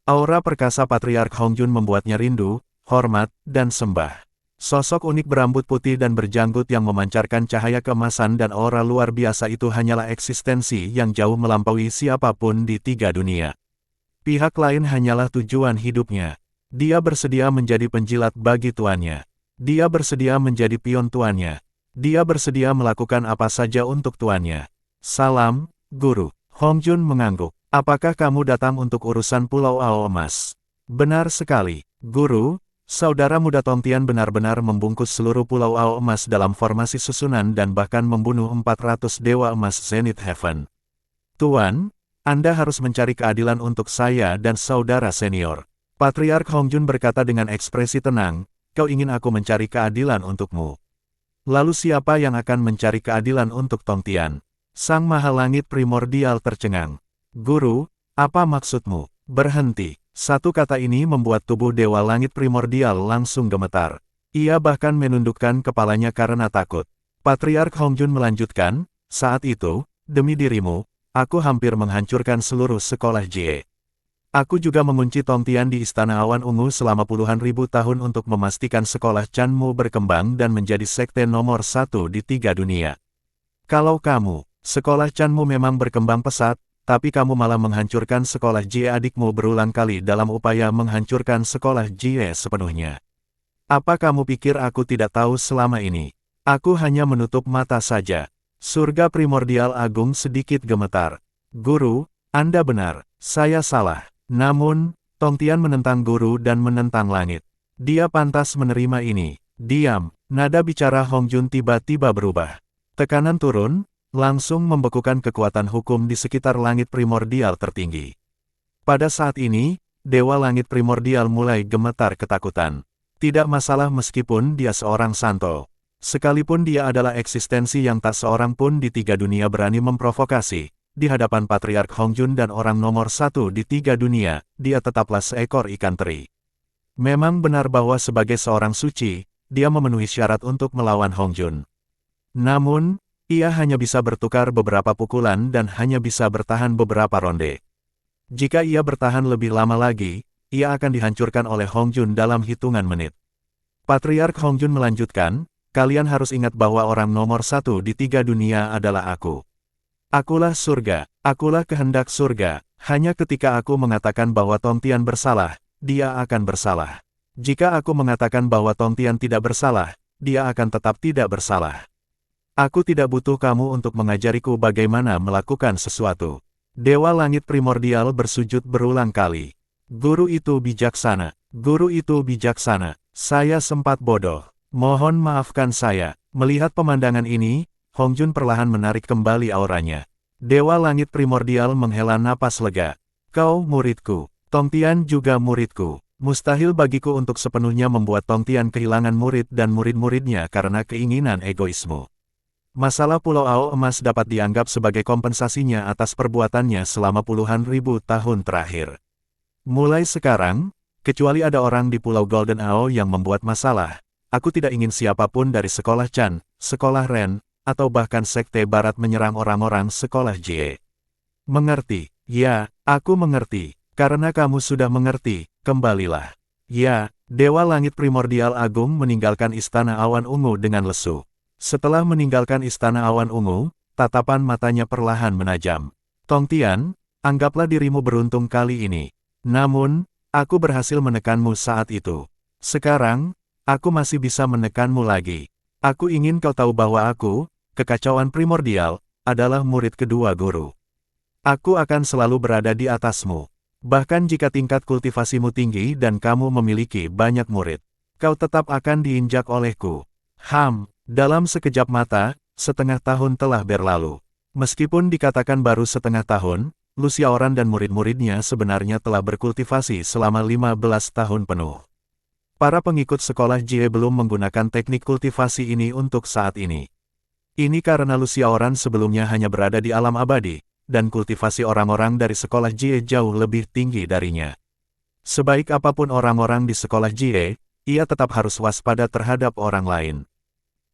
Aura perkasa Patriark Hongjun membuatnya rindu, hormat, dan sembah. Sosok unik berambut putih dan berjanggut yang memancarkan cahaya keemasan dan aura luar biasa itu hanyalah eksistensi yang jauh melampaui siapapun di 3 dunia. Pihak lain hanyalah tujuan hidupnya. Dia bersedia menjadi penjilat bagi tuannya. Dia bersedia menjadi pion tuannya. Dia bersedia melakukan apa saja untuk tuannya. Salam, Guru. Hongjun mengangguk. Apakah kamu datang untuk urusan Pulau Ao Emas? Benar sekali, Guru. Saudara muda Tongtian benar-benar membungkus seluruh Pulau Ao Emas dalam formasi susunan dan bahkan membunuh 400 Dewa Emas Zenith Heaven. Tuan, Anda harus mencari keadilan untuk saya dan saudara senior. Patriark Hongjun berkata dengan ekspresi tenang, kau ingin aku mencari keadilan untukmu. Lalu siapa yang akan mencari keadilan untuk Tongtian? Sang Mahalangit Primordial tercengang. Guru, apa maksudmu? Berhenti. Satu kata ini membuat tubuh Dewa Langit Primordial langsung gemetar. Ia bahkan menundukkan kepalanya karena takut. Patriark Hongjun melanjutkan, saat itu, demi dirimu, aku hampir menghancurkan seluruh sekolah Jie. Aku juga mengunci Tongtian di Istana Awan Ungu selama puluhan ribu tahun untuk memastikan sekolah Chanmu berkembang dan menjadi sekte nomor 1 di 3 dunia. Kalau kamu, sekolah Chanmu memang berkembang pesat, tapi kamu malah menghancurkan sekolah Jie adikmu berulang kali dalam upaya menghancurkan sekolah Jie sepenuhnya. Apa kamu pikir aku tidak tahu selama ini? Aku hanya menutup mata saja. Surga Primordial Agung sedikit gemetar. Guru, Anda benar, saya salah. Namun, Tongtian menentang guru dan menentang langit. Dia pantas menerima ini. Diam, nada bicara Hongjun tiba-tiba berubah. Tekanan turun, langsung membekukan kekuatan hukum di sekitar langit primordial tertinggi. Pada saat ini, Dewa Langit Primordial mulai gemetar ketakutan. Tidak masalah meskipun dia seorang santo. Sekalipun dia adalah eksistensi yang tak seorang pun di 3 dunia berani memprovokasi, di hadapan Patriark Hongjun dan orang nomor 1 di 3 dunia, dia tetaplah seekor ikan teri. Memang benar bahwa sebagai seorang suci, dia memenuhi syarat untuk melawan Hongjun. Namun, ia hanya bisa bertukar beberapa pukulan dan hanya bisa bertahan beberapa ronde. Jika ia bertahan lebih lama lagi, ia akan dihancurkan oleh Hongjun dalam hitungan menit. Patriark Hongjun melanjutkan, kalian harus ingat bahwa orang nomor 1 di 3 dunia adalah aku. Akulah surga, akulah kehendak surga. Hanya ketika aku mengatakan bahwa Tongtian bersalah, dia akan bersalah. Jika aku mengatakan bahwa Tongtian tidak bersalah, dia akan tetap tidak bersalah. Aku tidak butuh kamu untuk mengajariku bagaimana melakukan sesuatu. Dewa Langit Primordial bersujud berulang kali. Guru itu bijaksana. Guru itu bijaksana. Saya sempat bodoh. Mohon maafkan saya. Melihat pemandangan ini, Hongjun perlahan menarik kembali auranya. Dewa Langit Primordial menghela napas lega. Kau muridku. Tongtian juga muridku. Mustahil bagiku untuk sepenuhnya membuat Tongtian kehilangan murid dan murid-muridnya karena keinginan egoismu. Masalah Pulau Ao Emas dapat dianggap sebagai kompensasinya atas perbuatannya selama puluhan ribu tahun terakhir. Mulai sekarang, kecuali ada orang di Pulau Golden Ao yang membuat masalah, aku tidak ingin siapapun dari sekolah Chan, sekolah Ren, atau bahkan sekte barat menyerang orang-orang sekolah Jie. Mengerti? Ya, aku mengerti. Karena kamu sudah mengerti, kembalilah. Ya, Dewa Langit Primordial Agung meninggalkan Istana Awan Ungu dengan lesu. Setelah meninggalkan Istana Awan Ungu, tatapan matanya perlahan menajam. Tongtian, anggaplah dirimu beruntung kali ini. Namun, aku berhasil menekanmu saat itu. Sekarang, aku masih bisa menekanmu lagi. Aku ingin kau tahu bahwa aku, kekacauan primordial, adalah murid kedua guru. Aku akan selalu berada di atasmu. Bahkan jika tingkat kultivasimu tinggi dan kamu memiliki banyak murid, kau tetap akan diinjak olehku. Dalam sekejap mata, setengah tahun telah berlalu. Meskipun dikatakan baru setengah tahun, Lu Xiaoran dan murid-muridnya sebenarnya telah berkultivasi selama 15 tahun penuh. Para pengikut sekolah Jie belum menggunakan teknik kultivasi ini untuk saat ini. Ini karena Lu Xiaoran sebelumnya hanya berada di alam abadi, dan kultivasi orang-orang dari sekolah Jie jauh lebih tinggi darinya. Sebaik apapun orang-orang di sekolah Jie, ia tetap harus waspada terhadap orang lain.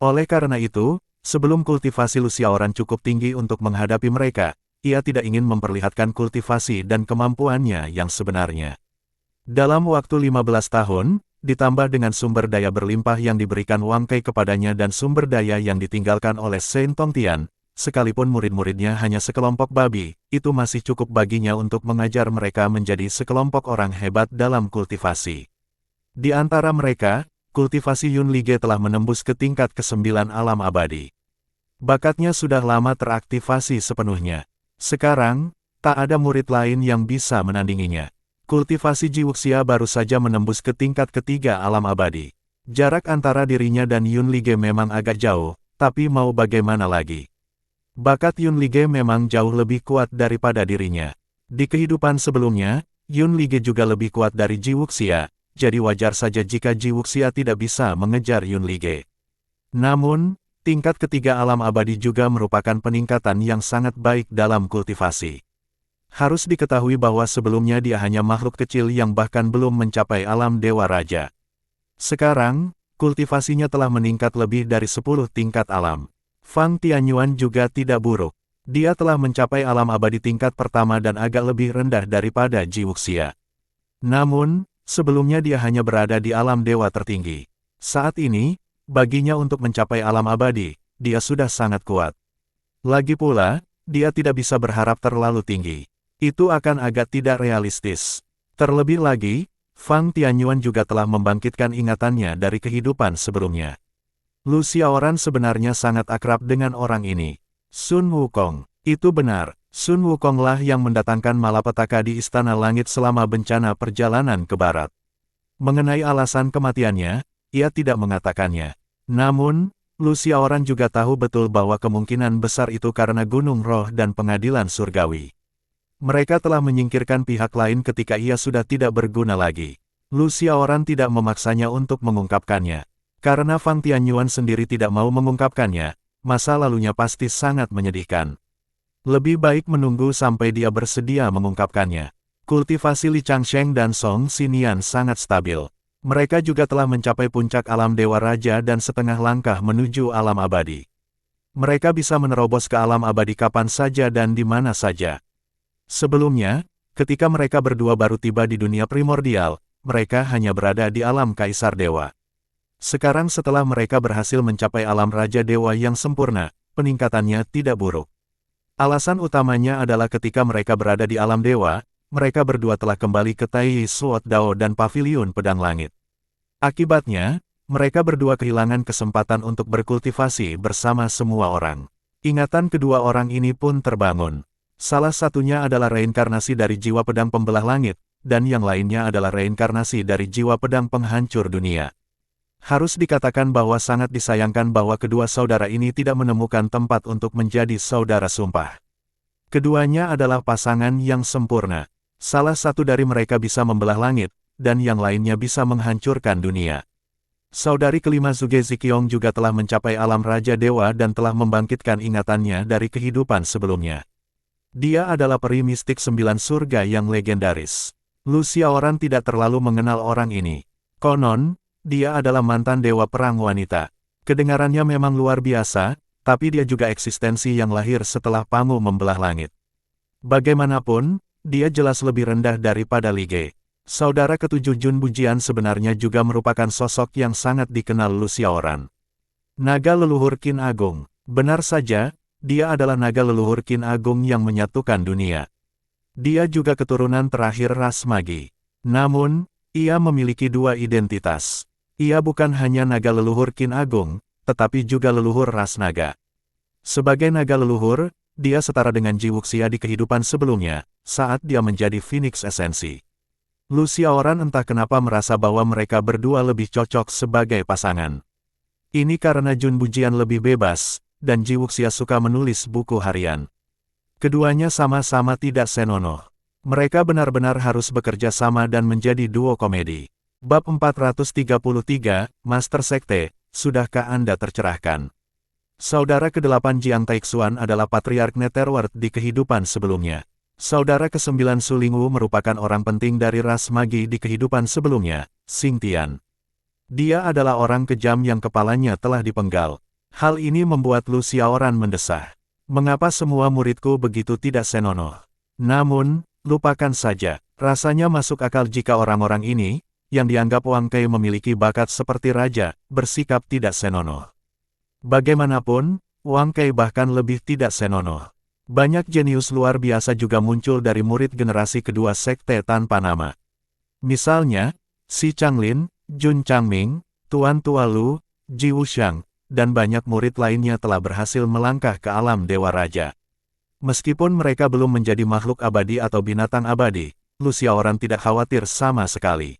Oleh karena itu, sebelum kultivasi Lu Xiaoran cukup tinggi untuk menghadapi mereka, ia tidak ingin memperlihatkan kultivasi dan kemampuannya yang sebenarnya. Dalam waktu 15 tahun, ditambah dengan sumber daya berlimpah yang diberikan Wang Kai kepadanya dan sumber daya yang ditinggalkan oleh Shen Tongtian, sekalipun murid-muridnya hanya sekelompok babi, itu masih cukup baginya untuk mengajar mereka menjadi sekelompok orang hebat dalam kultivasi. Di antara mereka, kultivasi Yun Lige telah menembus ke tingkat ke-9 alam abadi. Bakatnya sudah lama teraktivasi sepenuhnya. Sekarang, tak ada murid lain yang bisa menandinginya. Kultivasi Ji Wuxia baru saja menembus ke tingkat ketiga alam abadi. Jarak antara dirinya dan Yun Lige memang agak jauh, tapi mau bagaimana lagi. Bakat Yun Lige memang jauh lebih kuat daripada dirinya. Di kehidupan sebelumnya, Yun Lige juga lebih kuat dari Ji Wuxia, jadi wajar saja jika Ji Wuxia tidak bisa mengejar Yun Lige. Namun, tingkat ketiga alam abadi juga merupakan peningkatan yang sangat baik dalam kultivasi. Harus diketahui bahwa sebelumnya dia hanya makhluk kecil yang bahkan belum mencapai alam Dewa Raja. Sekarang, kultivasinya telah meningkat lebih dari 10 tingkat alam. Fang Tianyuan juga tidak buruk. Dia telah mencapai alam abadi tingkat pertama dan agak lebih rendah daripada Ji Wuxia. Namun, sebelumnya dia hanya berada di alam dewa tertinggi. Saat ini, baginya untuk mencapai alam abadi, dia sudah sangat kuat. Lagi pula, dia tidak bisa berharap terlalu tinggi. Itu akan agak tidak realistis. Terlebih lagi, Fang Tianyuan juga telah membangkitkan ingatannya dari kehidupan sebelumnya. Lu Xiaoran sebenarnya sangat akrab dengan orang ini. Sun Wukong. Itu benar, Sun Wukong lah yang mendatangkan malapetaka di Istana Langit selama bencana perjalanan ke barat. Mengenai alasan kematiannya, ia tidak mengatakannya. Namun, Lu Xiaoran juga tahu betul bahwa kemungkinan besar itu karena Gunung Roh dan Pengadilan Surgawi. Mereka telah menyingkirkan pihak lain ketika ia sudah tidak berguna lagi. Lu Xiaoran tidak memaksanya untuk mengungkapkannya. Karena Fang Tianyuan sendiri tidak mau mengungkapkannya, masa lalunya pasti sangat menyedihkan. Lebih baik menunggu sampai dia bersedia mengungkapkannya. Kultivasi Li Changsheng dan Song Xinian sangat stabil. Mereka juga telah mencapai puncak alam Dewa Raja dan setengah langkah menuju alam abadi. Mereka bisa menerobos ke alam abadi kapan saja dan di mana saja. Sebelumnya, ketika mereka berdua baru tiba di dunia primordial, mereka hanya berada di alam Kaisar Dewa. Sekarang setelah mereka berhasil mencapai alam Raja Dewa yang sempurna, peningkatannya tidak buruk. Alasan utamanya adalah ketika mereka berada di alam Dewa, mereka berdua telah kembali ke Tai Sword Dao dan Paviliun Pedang Langit. Akibatnya, mereka berdua kehilangan kesempatan untuk berkultivasi bersama semua orang. Ingatan kedua orang ini pun terbangun. Salah satunya adalah reinkarnasi dari jiwa pedang pembelah langit, dan yang lainnya adalah reinkarnasi dari jiwa pedang penghancur dunia. Harus dikatakan bahwa sangat disayangkan bahwa kedua saudara ini tidak menemukan tempat untuk menjadi saudara sumpah. Keduanya adalah pasangan yang sempurna. Salah satu dari mereka bisa membelah langit, dan yang lainnya bisa menghancurkan dunia. Saudari kelima Zhuge Ziqiong juga telah mencapai alam Raja Dewa dan telah membangkitkan ingatannya dari kehidupan sebelumnya. Dia adalah peri mistik 9 surga yang legendaris. Lu Xiaoran tidak terlalu mengenal orang ini. Konon, dia adalah mantan dewa perang wanita. Kedengarannya memang luar biasa, tapi dia juga eksistensi yang lahir setelah Pangu membelah langit. Bagaimanapun, dia jelas lebih rendah daripada Li Ge. Saudara ketujuh Jun Bujian sebenarnya juga merupakan sosok yang sangat dikenal Lu Xiaoran. Naga leluhur Qin Agung. Benar saja, dia adalah naga leluhur Qin Agung yang menyatukan dunia. Dia juga keturunan terakhir ras Magi. Namun, ia memiliki dua identitas. Ia bukan hanya naga leluhur Qin Agung, tetapi juga leluhur ras naga. Sebagai naga leluhur, dia setara dengan Ji Wuxia di kehidupan sebelumnya, saat dia menjadi Phoenix Esensi. Lu Xiaoran entah kenapa merasa bahwa mereka berdua lebih cocok sebagai pasangan. Ini karena Jun Bujian lebih bebas, dan Ji Wuxia suka menulis buku harian. Keduanya sama-sama tidak senonoh. Mereka benar-benar harus bekerja sama dan menjadi duo komedi. Bab 433, Master Sekte, sudahkah Anda tercerahkan? Saudara ke-8 Jiang Taixuan adalah Patriark Netherworld di kehidupan sebelumnya. Saudara ke-9 Su Lingwu merupakan orang penting dari ras magi di kehidupan sebelumnya, Xing Tian. Dia adalah orang kejam yang kepalanya telah dipenggal. Hal ini membuat Lu Xiaoran mendesah. Mengapa semua muridku begitu tidak senonoh? Namun, lupakan saja. Rasanya masuk akal jika orang-orang ini, yang dianggap Wang Kai memiliki bakat seperti raja, bersikap tidak senonoh. Bagaimanapun, Wang Kai bahkan lebih tidak senonoh. Banyak jenius luar biasa juga muncul dari murid generasi kedua sekte tanpa nama. Misalnya, Si Changlin, Jun Changming, Tuan Tualu, Ji Wuxiang, dan banyak murid lainnya telah berhasil melangkah ke alam Dewa Raja. Meskipun mereka belum menjadi makhluk abadi atau binatang abadi, Lu Xiaoran tidak khawatir sama sekali.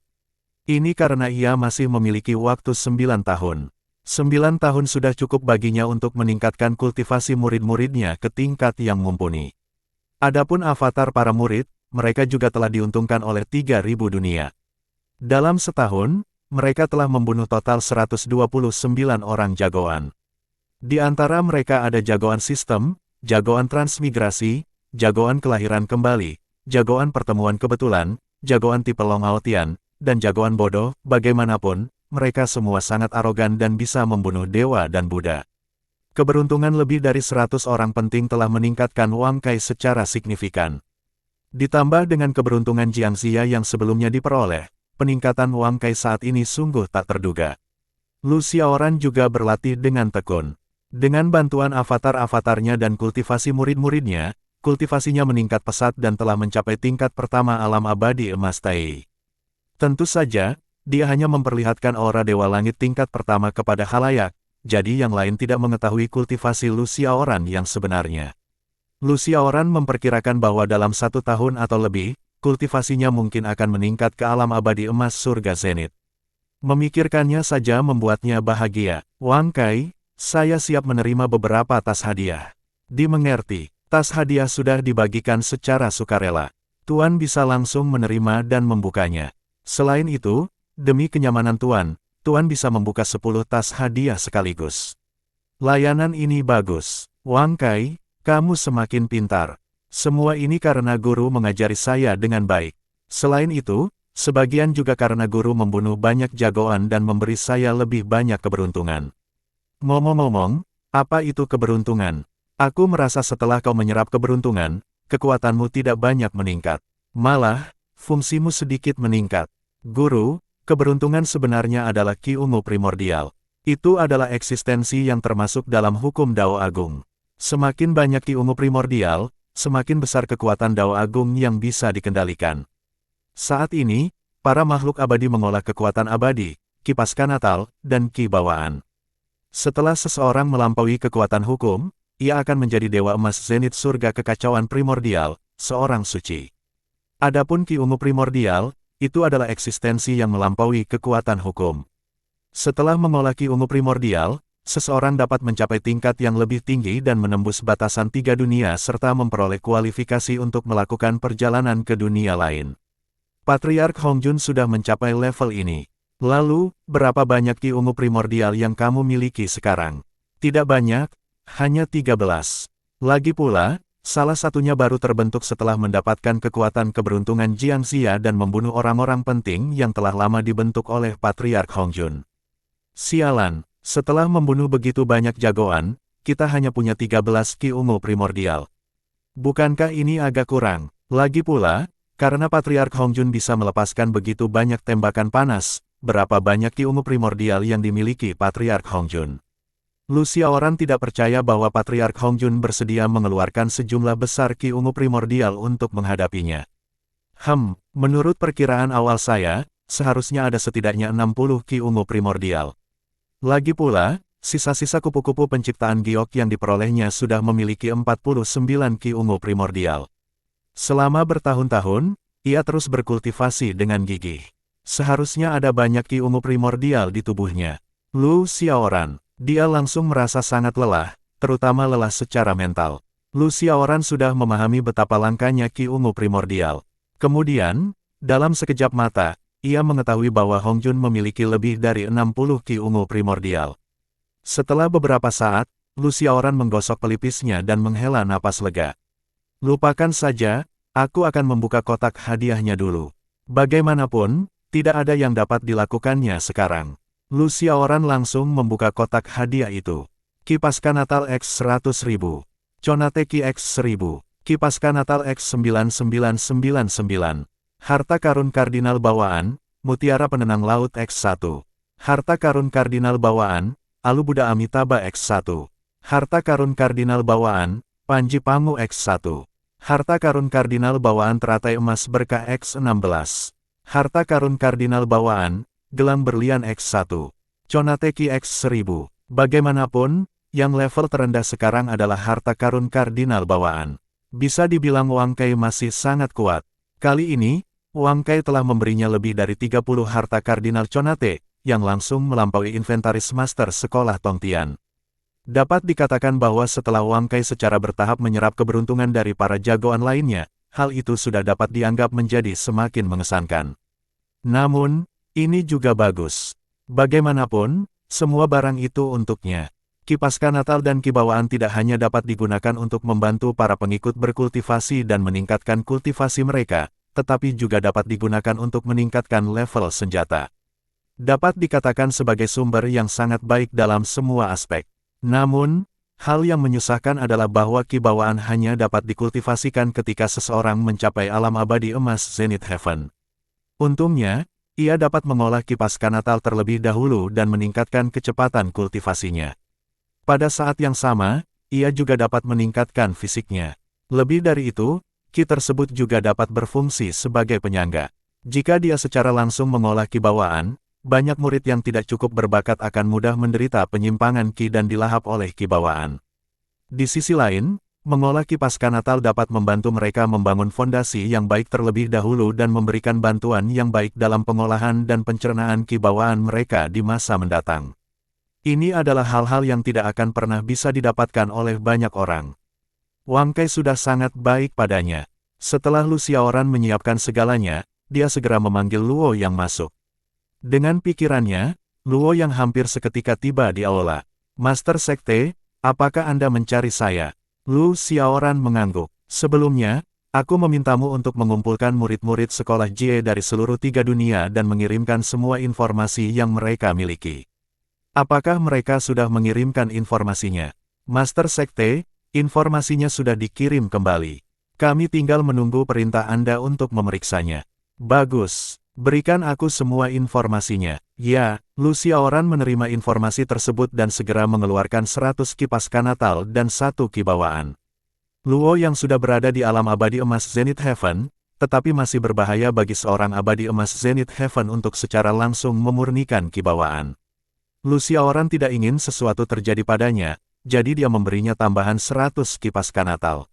Ini karena ia masih memiliki waktu 9 tahun. 9 tahun sudah cukup baginya untuk meningkatkan kultivasi murid-muridnya ke tingkat yang mumpuni. Adapun avatar para murid, mereka juga telah diuntungkan oleh 3.000 dunia. Dalam setahun, mereka telah membunuh total 129 orang jagoan. Di antara mereka ada jagoan sistem, jagoan transmigrasi, jagoan kelahiran kembali, jagoan pertemuan kebetulan, jagoan tipe Longaotian, dan jagoan bodoh. Bagaimanapun, mereka semua sangat arogan dan bisa membunuh dewa dan Buddha. Keberuntungan lebih dari 100 orang penting telah meningkatkan Wang Kai secara signifikan. Ditambah dengan keberuntungan Jiang Xia yang sebelumnya diperoleh, peningkatan Wang Kai saat ini sungguh tak terduga. Lu Xiaoran juga berlatih dengan tekun. Dengan bantuan avatar-avatarnya dan kultivasi murid-muridnya, kultivasinya meningkat pesat dan telah mencapai tingkat pertama alam abadi emas Tai. Tentu saja, dia hanya memperlihatkan aura Dewa Langit tingkat pertama kepada khalayak, jadi yang lain tidak mengetahui kultivasi Lu Xiaoran yang sebenarnya. Lu Xiaoran memperkirakan bahwa dalam 1 tahun atau lebih, kultivasinya mungkin akan meningkat ke alam abadi emas surga zenit. Memikirkannya saja membuatnya bahagia. Wang Kai, saya siap menerima beberapa tas hadiah. Dimengerti, tas hadiah sudah dibagikan secara sukarela. Tuan bisa langsung menerima dan membukanya. Selain itu, demi kenyamanan Tuan, Tuan bisa membuka 10 tas hadiah sekaligus. Layanan ini bagus. Wang Kai, kamu semakin pintar. Semua ini karena guru mengajari saya dengan baik. Selain itu, sebagian juga karena guru membunuh banyak jagoan dan memberi saya lebih banyak keberuntungan. Ngomong-ngomong, apa itu keberuntungan? Aku merasa setelah kau menyerap keberuntungan, kekuatanmu tidak banyak meningkat. Malah, fungsimu sedikit meningkat. Guru, keberuntungan sebenarnya adalah Qi ungu primordial. Itu adalah eksistensi yang termasuk dalam hukum Dao Agung. Semakin banyak Qi ungu primordial, semakin besar kekuatan Dao Agung yang bisa dikendalikan. Saat ini, para makhluk abadi mengolah kekuatan abadi, Qi pasca natal, dan Qi bawaan. Setelah seseorang melampaui kekuatan hukum, ia akan menjadi Dewa Emas Zenit Surga Kekacauan Primordial, seorang suci. Adapun Qi ungu primordial, itu adalah eksistensi yang melampaui kekuatan hukum. Setelah mengolah Qi ungu primordial, seseorang dapat mencapai tingkat yang lebih tinggi dan menembus batasan 3 dunia serta memperoleh kualifikasi untuk melakukan perjalanan ke dunia lain. Patriark Hongjun sudah mencapai level ini. Lalu, berapa banyak Qi ungu primordial yang kamu miliki sekarang? Tidak banyak, hanya 13. Lagi pula, salah satunya baru terbentuk setelah mendapatkan kekuatan keberuntungan Jiang Xia dan membunuh orang-orang penting yang telah lama dibentuk oleh Patriark Hongjun. Sialan, setelah membunuh begitu banyak jagoan, kita hanya punya 13 Qi ungu primordial. Bukankah ini agak kurang? Lagi pula, karena Patriark Hongjun bisa melepaskan begitu banyak tembakan panas, berapa banyak Qi ungu primordial yang dimiliki Patriark Hongjun? Lu Xiaoran tidak percaya bahwa Patriark Hongjun bersedia mengeluarkan sejumlah besar Qi ungu primordial untuk menghadapinya. Menurut perkiraan awal saya, seharusnya ada setidaknya 60 Qi ungu primordial. Lagi pula, sisa-sisa kupu-kupu penciptaan giok yang diperolehnya sudah memiliki 49 Qi ungu primordial. Selama bertahun-tahun, ia terus berkultivasi dengan gigih. Seharusnya ada banyak Qi ungu primordial di tubuhnya. Lu Xiaoran, dia langsung merasa sangat lelah, terutama lelah secara mental. Lu Xiaoran sudah memahami betapa langkanya Qi ungu primordial. Kemudian, dalam sekejap mata, ia mengetahui bahwa Hongjun memiliki lebih dari 60 Qi ungu primordial. Setelah beberapa saat, Lu Xiaoran menggosok pelipisnya dan menghela napas lega. Lupakan saja, aku akan membuka kotak hadiahnya dulu. Bagaimanapun, tidak ada yang dapat dilakukannya sekarang. Lu Xiaoran langsung membuka kotak hadiah itu. Kipas Natal X 100.000. Conateki X 1000. Kipas Natal X 9999. Harta karun kardinal bawaan, Mutiara Penenang Laut X1. Harta karun kardinal bawaan, Alu Buddha Amitabha X1. Harta karun kardinal bawaan, Panji Pangu X1. Harta karun kardinal bawaan Teratai Emas Berkah X16. Harta karun kardinal bawaan, Gelang Berlian X1. Conateki X1000. Bagaimanapun, yang level terendah sekarang adalah harta karun kardinal bawaan. Bisa dibilang Wang Kai masih sangat kuat. Kali ini, Wang Kai telah memberinya lebih dari 30 harta kardinal Conate, yang langsung melampaui inventaris master sekolah Tongtian. Dapat dikatakan bahwa setelah Wang Kai secara bertahap menyerap keberuntungan dari para jagoan lainnya, hal itu sudah dapat dianggap menjadi semakin mengesankan. Namun, ini juga bagus. Bagaimanapun, semua barang itu untuknya. Kipas Natal dan Kibawaan tidak hanya dapat digunakan untuk membantu para pengikut berkultivasi dan meningkatkan kultivasi mereka, tetapi juga dapat digunakan untuk meningkatkan level senjata. Dapat dikatakan sebagai sumber yang sangat baik dalam semua aspek. Namun, hal yang menyusahkan adalah bahwa Kibawaan hanya dapat dikultivasikan ketika seseorang mencapai alam abadi emas Zenith Heaven. Untungnya, ia dapat mengolah kipas Natal terlebih dahulu dan meningkatkan kecepatan kultivasinya. Pada saat yang sama, ia juga dapat meningkatkan fisiknya. Lebih dari itu, ki tersebut juga dapat berfungsi sebagai penyangga. Jika dia secara langsung mengolah Kibawaan, banyak murid yang tidak cukup berbakat akan mudah menderita penyimpangan ki dan dilahap oleh Kibawaan. Di sisi lain, mengolah kipas Natal dapat membantu mereka membangun fondasi yang baik terlebih dahulu dan memberikan bantuan yang baik dalam pengolahan dan pencernaan Kibawaan mereka di masa mendatang. Ini adalah hal-hal yang tidak akan pernah bisa didapatkan oleh banyak orang. Wang Kai sudah sangat baik padanya. Setelah Lu Xiaoran menyiapkan segalanya, dia segera memanggil Luo yang masuk. Dengan pikirannya, Luo yang hampir seketika tiba di aula. Master Sekte, apakah Anda mencari saya? Lu Xiaoran mengangguk. Sebelumnya, aku memintamu untuk mengumpulkan murid-murid sekolah Jie dari seluruh 3 dunia dan mengirimkan semua informasi yang mereka miliki. Apakah mereka sudah mengirimkan informasinya? Master Sekte, informasinya sudah dikirim kembali. Kami tinggal menunggu perintah Anda untuk memeriksanya. Bagus. Berikan aku semua informasinya. Ya, Lu Xiaoran menerima informasi tersebut dan segera mengeluarkan 100 kipas Natal dan 1 Kibawaan. Luo yang sudah berada di alam abadi emas Zenith Heaven, tetapi masih berbahaya bagi seorang abadi emas Zenith Heaven untuk secara langsung memurnikan Kibawaan. Lu Xiaoran tidak ingin sesuatu terjadi padanya, jadi dia memberinya tambahan 100 kipas Natal.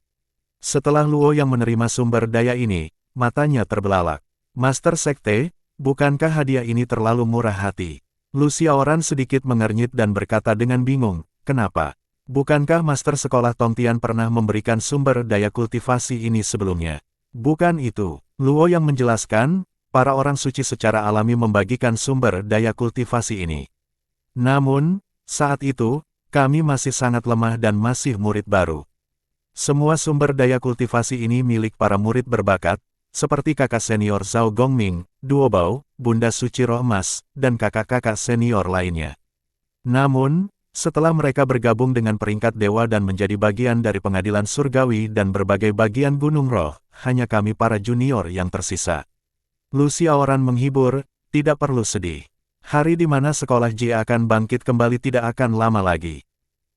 Setelah Luo yang menerima sumber daya ini, matanya terbelalak. Master Sekte, bukankah hadiah ini terlalu murah hati? Lu Xiaoran sedikit mengernyit dan berkata dengan bingung, kenapa? Bukankah Master Sekolah Tongtian pernah memberikan sumber daya kultivasi ini sebelumnya? Bukan itu. Luo yang menjelaskan, para orang suci secara alami membagikan sumber daya kultivasi ini. Namun, saat itu, kami masih sangat lemah dan masih murid baru. Semua sumber daya kultivasi ini milik para murid berbakat, seperti kakak senior Zhao Gongming, Duo Bao, Bunda Suci Roh Emas, dan kakak-kakak senior lainnya. Namun, setelah mereka bergabung dengan peringkat dewa dan menjadi bagian dari pengadilan surgawi dan berbagai bagian gunung roh, hanya kami para junior yang tersisa. Lu Xiaoran menghibur, tidak perlu sedih. Hari di mana sekolah Jie akan bangkit kembali tidak akan lama lagi.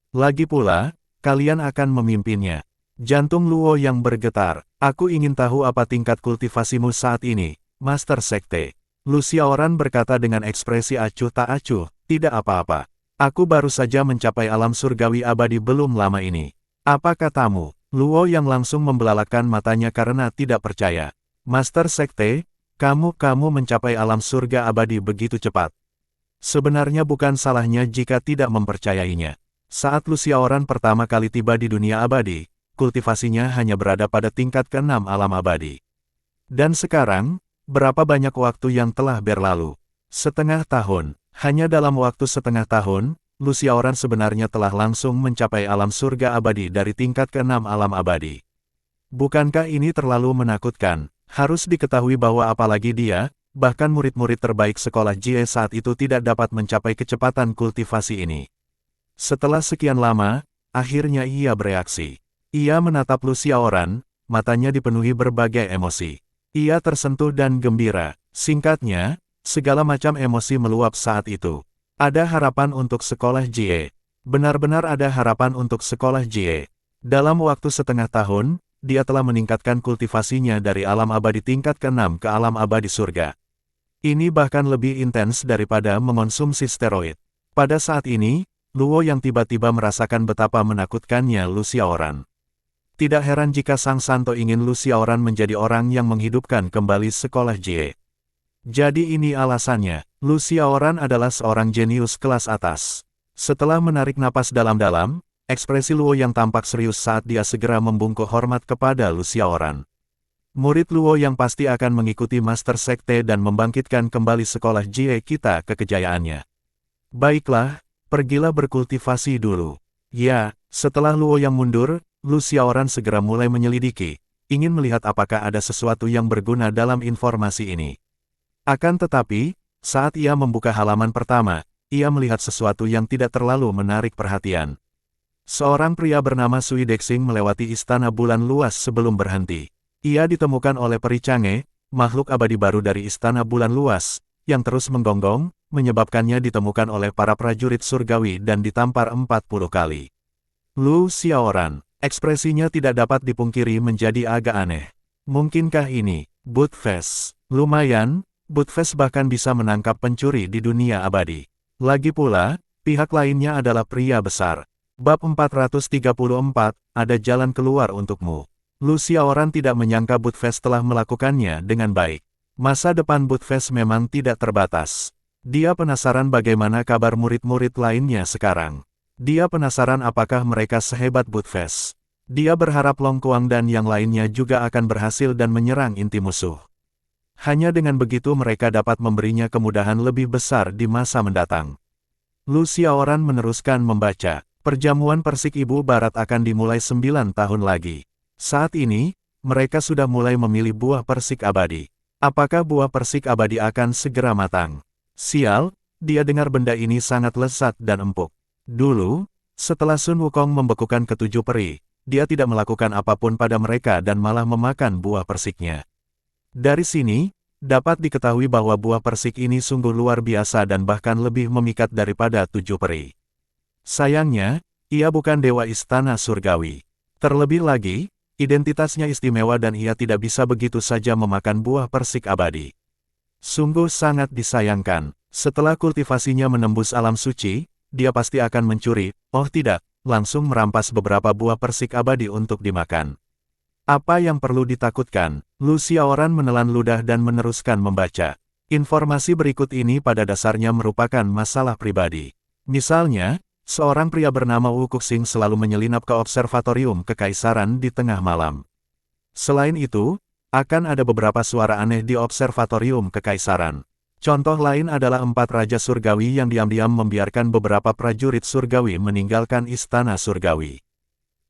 Lagi pula, kalian akan memimpinnya. Jantung Luo yang bergetar. Aku ingin tahu apa tingkat kultivasimu saat ini, Master Sekte. Lu Xiaoran berkata dengan ekspresi acuh tak acuh, tidak apa-apa. Aku baru saja mencapai alam surgawi abadi belum lama ini. Apa katamu? Luo yang langsung membelalakkan matanya karena tidak percaya. Master Sekte, kamu mencapai alam surga abadi begitu cepat. Sebenarnya bukan salahnya jika tidak mempercayainya. Saat Lu Xiaoran pertama kali tiba di dunia abadi, kultivasinya hanya berada pada tingkat ke-6 alam abadi. Dan sekarang, berapa banyak waktu yang telah berlalu? Setengah tahun. Hanya dalam waktu setengah tahun, Lu Xiaoran sebenarnya telah langsung mencapai alam surga abadi dari tingkat ke-6 alam abadi. Bukankah ini terlalu menakutkan? Harus diketahui bahwa apalagi dia, bahkan murid-murid terbaik sekolah Jie saat itu tidak dapat mencapai kecepatan kultivasi ini. Setelah sekian lama, akhirnya ia bereaksi. Ia menatap Lu Xiaoran, matanya dipenuhi berbagai emosi. Ia tersentuh dan gembira. Singkatnya, segala macam emosi meluap saat itu. Ada harapan untuk sekolah Jie. Benar-benar ada harapan untuk sekolah Jie. Dalam waktu setengah tahun, dia telah meningkatkan kultivasinya dari alam abadi tingkat ke-6 ke alam abadi surga. Ini bahkan lebih intens daripada mengonsumsi steroid. Pada saat ini, Luo yang tiba-tiba merasakan betapa menakutkannya Lu Xiaoran. Tidak heran jika Sang Santo ingin Lu Xiaoran menjadi orang yang menghidupkan kembali sekolah Jie. Jadi ini alasannya, Lu Xiaoran adalah seorang jenius kelas atas. Setelah menarik napas dalam-dalam, ekspresi Luo yang tampak serius saat dia segera membungkuk hormat kepada Lu Xiaoran. Murid Luo yang pasti akan mengikuti Master Sekte dan membangkitkan kembali sekolah Jie kita ke kejayaannya. Baiklah, pergilah berkultivasi dulu. Ya, setelah Luo yang mundur, Lu Xiaoran segera mulai menyelidiki, ingin melihat apakah ada sesuatu yang berguna dalam informasi ini. Akan tetapi, saat ia membuka halaman pertama, ia melihat sesuatu yang tidak terlalu menarik perhatian. Seorang pria bernama Sui Dexing melewati istana bulan luas sebelum berhenti. Ia ditemukan oleh peri Chang'e, makhluk abadi baru dari istana bulan luas, yang terus menggonggong, menyebabkannya ditemukan oleh para prajurit surgawi dan ditampar 40 kali. Lu Xiaoran, ekspresinya tidak dapat dipungkiri menjadi agak aneh. Mungkinkah ini, Budfest? Lumayan. Budfest bahkan bisa menangkap pencuri di dunia abadi. Lagi pula, pihak lainnya adalah pria besar. Bab 434, ada jalan keluar untukmu. Lu Xiaoran tidak menyangka Budfest telah melakukannya dengan baik. Masa depan Budfest memang tidak terbatas. Dia penasaran bagaimana kabar murid-murid lainnya sekarang. Dia penasaran apakah mereka sehebat Budfest. Dia berharap Long Kuang dan yang lainnya juga akan berhasil dan menyerang inti musuh. Hanya dengan begitu mereka dapat memberinya kemudahan lebih besar di masa mendatang. Lu Xiaoran meneruskan membaca. Perjamuan Persik Ibu Barat akan dimulai 9 tahun lagi. Saat ini, mereka sudah mulai memilih buah persik abadi. Apakah buah persik abadi akan segera matang? Sial, dia dengar benda ini sangat lezat dan empuk. Dulu, setelah Sun Wukong membekukan ketujuh peri, dia tidak melakukan apapun pada mereka dan malah memakan buah persiknya. Dari sini, dapat diketahui bahwa buah persik ini sungguh luar biasa dan bahkan lebih memikat daripada tujuh peri. Sayangnya, ia bukan dewa istana surgawi. Terlebih lagi, identitasnya istimewa dan ia tidak bisa begitu saja memakan buah persik abadi. Sungguh sangat disayangkan, setelah kultivasinya menembus alam suci, dia pasti akan mencuri, oh tidak, langsung merampas beberapa buah persik abadi untuk dimakan. Apa yang perlu ditakutkan? Lu Xiaoran menelan ludah dan meneruskan membaca. Informasi berikut ini pada dasarnya merupakan masalah pribadi. Misalnya, seorang pria bernama Wu Kuxing selalu menyelinap ke observatorium kekaisaran di tengah malam. Selain itu, akan ada beberapa suara aneh di observatorium kekaisaran. Contoh lain adalah 4 raja surgawi yang diam-diam membiarkan beberapa prajurit surgawi meninggalkan istana surgawi.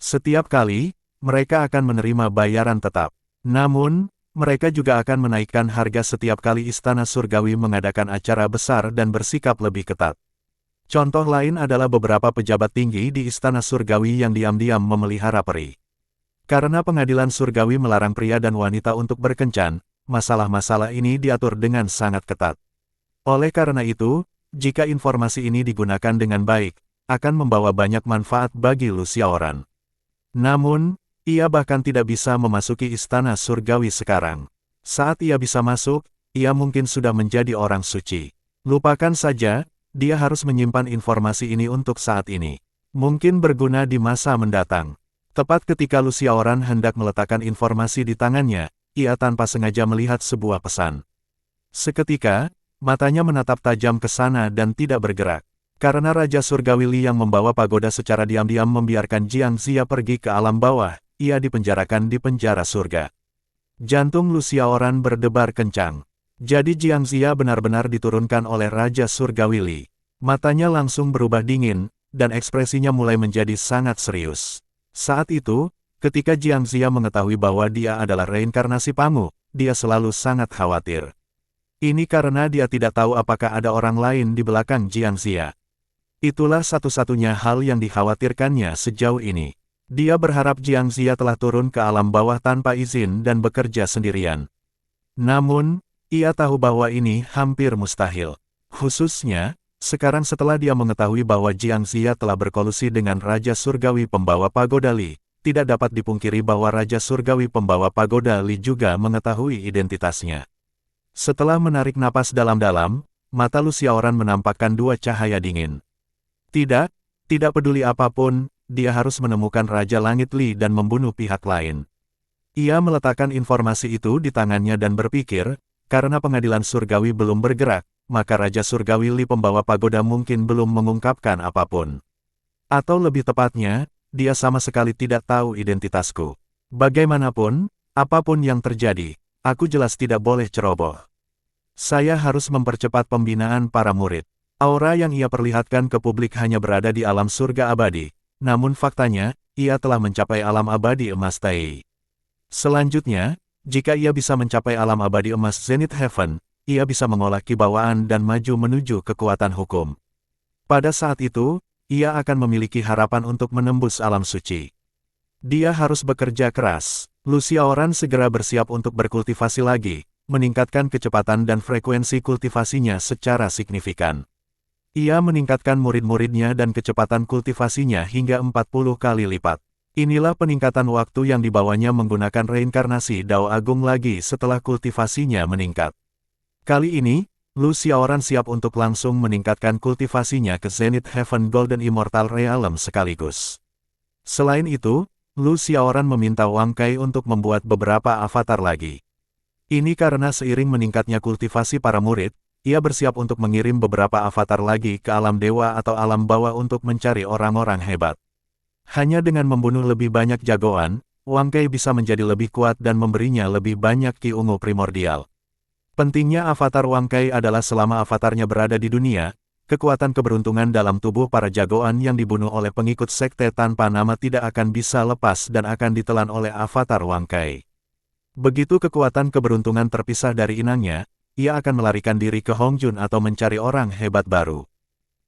Setiap kali, mereka akan menerima bayaran tetap. Namun, mereka juga akan menaikkan harga setiap kali istana surgawi mengadakan acara besar dan bersikap lebih ketat. Contoh lain adalah beberapa pejabat tinggi di istana surgawi yang diam-diam memelihara peri. Karena pengadilan surgawi melarang pria dan wanita untuk berkencan, masalah-masalah ini diatur dengan sangat ketat. Oleh karena itu, jika informasi ini digunakan dengan baik, akan membawa banyak manfaat bagi Lu Xiaoran. Namun, ia bahkan tidak bisa memasuki istana surgawi sekarang. Saat ia bisa masuk, ia mungkin sudah menjadi orang suci. Lupakan saja, dia harus menyimpan informasi ini untuk saat ini. Mungkin berguna di masa mendatang. Tepat ketika Lu Xiaoran hendak meletakkan informasi di tangannya, ia tanpa sengaja melihat sebuah pesan. Seketika, matanya menatap tajam ke sana dan tidak bergerak. Karena Raja Surgawi Li yang membawa pagoda secara diam-diam membiarkan Jiang Xia pergi ke alam bawah, ia dipenjarakan di penjara surga. Jantung Lu Xiaoran berdebar kencang. Jadi Jiang Xia benar-benar diturunkan oleh Raja Surgawi Li. Matanya langsung berubah dingin, dan ekspresinya mulai menjadi sangat serius. Saat itu, ketika Jiang Xia mengetahui bahwa dia adalah reinkarnasi Pangu, dia selalu sangat khawatir. Ini karena dia tidak tahu apakah ada orang lain di belakang Jiang Xia. Itulah satu-satunya hal yang dikhawatirkannya sejauh ini. Dia berharap Jiang Xia telah turun ke alam bawah tanpa izin dan bekerja sendirian. Namun, ia tahu bahwa ini hampir mustahil. Khususnya, sekarang setelah dia mengetahui bahwa Jiang Xia telah berkolusi dengan Raja Surgawi Pembawa Pagoda Li, tidak dapat dipungkiri bahwa Raja Surgawi Pembawa Pagoda Li juga mengetahui identitasnya. Setelah menarik napas dalam-dalam, mata Lu Xiaoran menampakkan dua cahaya dingin. Tidak peduli apapun, dia harus menemukan Raja Langit Li dan membunuh pihak lain. Ia meletakkan informasi itu di tangannya dan berpikir, karena pengadilan surgawi belum bergerak, maka Raja Surgawi Li Pembawa Pagoda mungkin belum mengungkapkan apapun. Atau lebih tepatnya, dia sama sekali tidak tahu identitasku. Bagaimanapun, apapun yang terjadi, aku jelas tidak boleh ceroboh. Saya harus mempercepat pembinaan para murid. Aura yang ia perlihatkan ke publik hanya berada di alam surga abadi, namun faktanya, ia telah mencapai alam abadi emas Tai. Selanjutnya, jika ia bisa mencapai alam abadi emas Zenith Heaven, ia bisa mengolah kibawaan dan maju menuju kekuatan hukum. Pada saat itu, ia akan memiliki harapan untuk menembus alam suci. Dia harus bekerja keras. Lu Xiaoran segera bersiap untuk berkultivasi lagi, meningkatkan kecepatan dan frekuensi kultivasinya secara signifikan. Ia meningkatkan murid-muridnya dan kecepatan kultivasinya hingga 40 kali lipat. Inilah peningkatan waktu yang dibawanya menggunakan reinkarnasi Dao Agung lagi setelah kultivasinya meningkat. Kali ini, Lu Xiaoran siap untuk langsung meningkatkan kultivasinya ke Zenith Heaven Golden Immortal Realm sekaligus. Selain itu, Lu Xiaoran meminta Wang Kai untuk membuat beberapa avatar lagi. Ini karena seiring meningkatnya kultivasi para murid, ia bersiap untuk mengirim beberapa avatar lagi ke alam dewa atau alam bawah untuk mencari orang-orang hebat. Hanya dengan membunuh lebih banyak jagoan, Wang Kai bisa menjadi lebih kuat dan memberinya lebih banyak ki ungu primordial. Pentingnya avatar Wang Kai adalah selama avatarnya berada di dunia, kekuatan keberuntungan dalam tubuh para jagoan yang dibunuh oleh pengikut sekte tanpa nama tidak akan bisa lepas dan akan ditelan oleh avatar Wang Kai. Begitu kekuatan keberuntungan terpisah dari inangnya, ia akan melarikan diri ke Hongjun atau mencari orang hebat baru.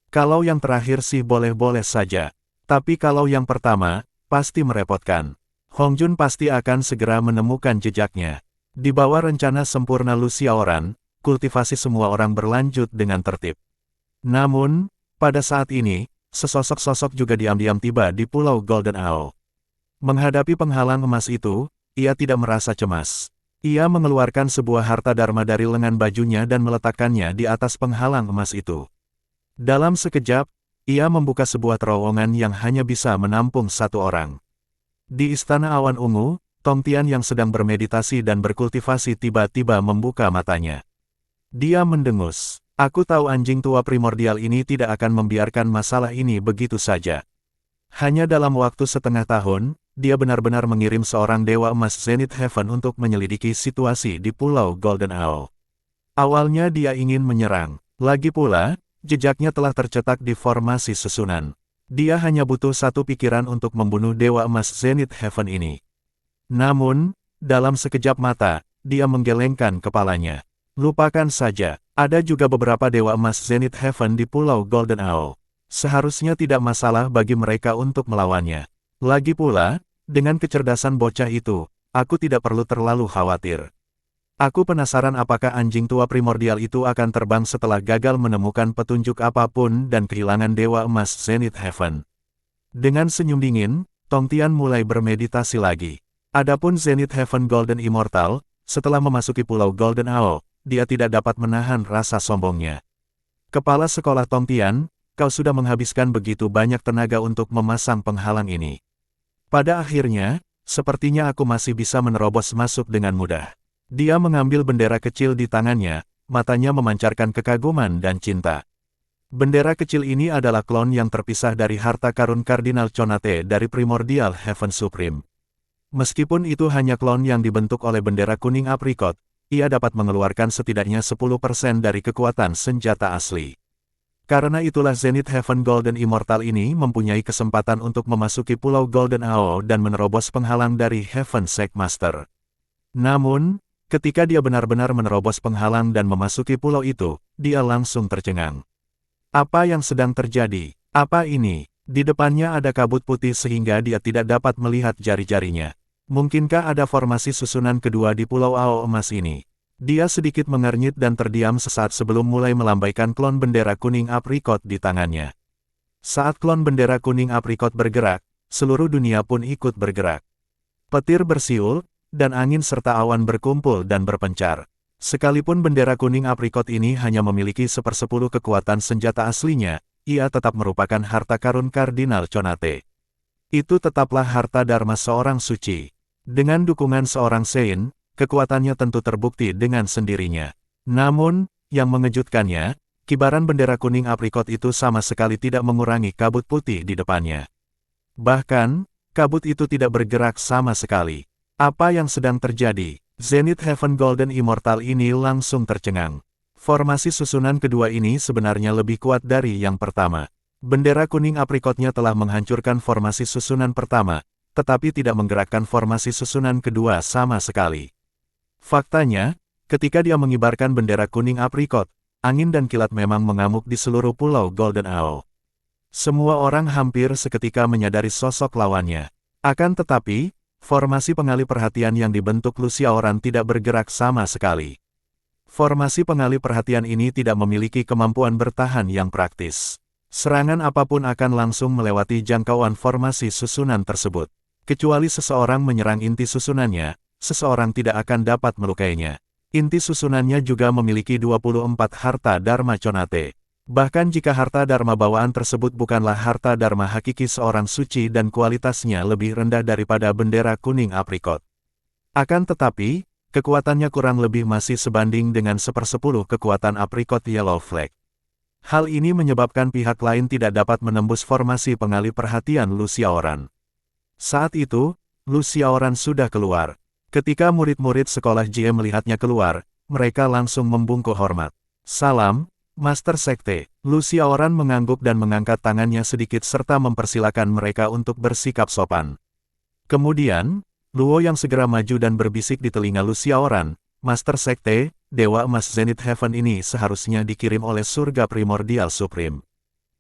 Kalau yang terakhir sih boleh-boleh saja, tapi kalau yang pertama, pasti merepotkan. Hongjun pasti akan segera menemukan jejaknya. Di bawah rencana sempurna Lu Xiaoran, kultivasi semua orang berlanjut dengan tertib. Namun, pada saat ini, sesosok-sosok juga diam-diam tiba di Pulau Golden Owl. Menghadapi penghalang emas itu, ia tidak merasa cemas. Ia mengeluarkan sebuah harta dharma dari lengan bajunya dan meletakkannya di atas penghalang emas itu. Dalam sekejap, ia membuka sebuah terowongan yang hanya bisa menampung satu orang. Di Istana Awan Ungu, Tong Tian yang sedang bermeditasi dan berkultivasi tiba-tiba membuka matanya. Dia mendengus. Aku tahu anjing tua primordial ini tidak akan membiarkan masalah ini begitu saja. Hanya dalam waktu setengah tahun, dia benar-benar mengirim seorang Dewa Emas Zenith Heaven untuk menyelidiki situasi di Pulau Golden Owl. Awalnya dia ingin menyerang. Lagi pula, jejaknya telah tercetak di formasi susunan. Dia hanya butuh satu pikiran untuk membunuh Dewa Emas Zenith Heaven ini. Namun, dalam sekejap mata, dia menggelengkan kepalanya. Lupakan saja, ada juga beberapa Dewa Emas Zenith Heaven di Pulau Golden Owl. Seharusnya tidak masalah bagi mereka untuk melawannya. Lagi pula, dengan kecerdasan bocah itu, aku tidak perlu terlalu khawatir. Aku penasaran apakah anjing tua primordial itu akan terbang setelah gagal menemukan petunjuk apapun dan kehilangan Dewa Emas Zenith Heaven. Dengan senyum dingin, Tong Tian mulai bermeditasi lagi. Adapun Zenith Heaven Golden Immortal, setelah memasuki Pulau Golden Owl, dia tidak dapat menahan rasa sombongnya. Kepala sekolah Tong Tian, kau sudah menghabiskan begitu banyak tenaga untuk memasang penghalang ini. Pada akhirnya, sepertinya aku masih bisa menerobos masuk dengan mudah. Dia mengambil bendera kecil di tangannya, matanya memancarkan kekaguman dan cinta. Bendera kecil ini adalah klon yang terpisah dari harta karun Kardinal Conate dari Primordial Heaven Supreme. Meskipun itu hanya klon yang dibentuk oleh bendera kuning aprikot, ia dapat mengeluarkan setidaknya 10% dari kekuatan senjata asli. Karena itulah Zenith Heaven Golden Immortal ini mempunyai kesempatan untuk memasuki Pulau Golden Owl dan menerobos penghalang dari Heaven Sect Master. Namun, ketika dia benar-benar menerobos penghalang dan memasuki pulau itu, dia langsung tercengang. Apa yang sedang terjadi? Apa ini? Di depannya ada kabut putih sehingga dia tidak dapat melihat jari-jarinya. Mungkinkah ada formasi susunan kedua di Pulau Ao Emas ini? Dia sedikit mengernyit dan terdiam sesaat sebelum mulai melambaikan klon bendera kuning aprikot di tangannya. Saat klon bendera kuning aprikot bergerak, seluruh dunia pun ikut bergerak. Petir bersiul, dan angin serta awan berkumpul dan berpencar. Sekalipun bendera kuning aprikot ini hanya memiliki 1/10 kekuatan senjata aslinya, ia tetap merupakan harta karun Kardinal Conate. Itu tetaplah harta dharma seorang suci. Dengan dukungan seorang Saint, kekuatannya tentu terbukti dengan sendirinya. Namun, yang mengejutkannya, kibaran bendera kuning aprikot itu sama sekali tidak mengurangi kabut putih di depannya. Bahkan, kabut itu tidak bergerak sama sekali. Apa yang sedang terjadi? Zenith Heaven Golden Immortal ini langsung tercengang. Formasi susunan kedua ini sebenarnya lebih kuat dari yang pertama. Bendera kuning aprikotnya telah menghancurkan formasi susunan pertama, tetapi tidak menggerakkan formasi susunan kedua sama sekali. Faktanya, ketika dia mengibarkan bendera kuning aprikot, angin dan kilat memang mengamuk di seluruh pulau Golden Owl. Semua orang hampir seketika menyadari sosok lawannya. Akan tetapi, formasi pengalih perhatian yang dibentuk Lucia Oran tidak bergerak sama sekali. Formasi pengalih perhatian ini tidak memiliki kemampuan bertahan yang praktis. Serangan apapun akan langsung melewati jangkauan formasi susunan tersebut. Kecuali seseorang menyerang inti susunannya, seseorang tidak akan dapat melukainya. Inti susunannya juga memiliki 24 harta dharma Conate. Bahkan jika harta dharma bawaan tersebut bukanlah harta dharma hakiki seorang suci dan kualitasnya lebih rendah daripada bendera kuning aprikot. Akan tetapi, kekuatannya kurang lebih masih sebanding dengan 1/10 kekuatan aprikot Yellow Flag. Hal ini menyebabkan pihak lain tidak dapat menembus formasi pengalih perhatian Lucia Oran. Saat itu, Lucia Oran sudah keluar. Ketika murid-murid sekolah JE melihatnya keluar, mereka langsung membungkuk hormat. "Salam, Master Sekte." Lucia Oran mengangguk dan mengangkat tangannya sedikit serta mempersilakan mereka untuk bersikap sopan. Kemudian, Luo yang segera maju dan berbisik di telinga Lucia Oran, "Master Sekte, Dewa Emas Zenith Heaven ini seharusnya dikirim oleh Surga Primordial Supreme.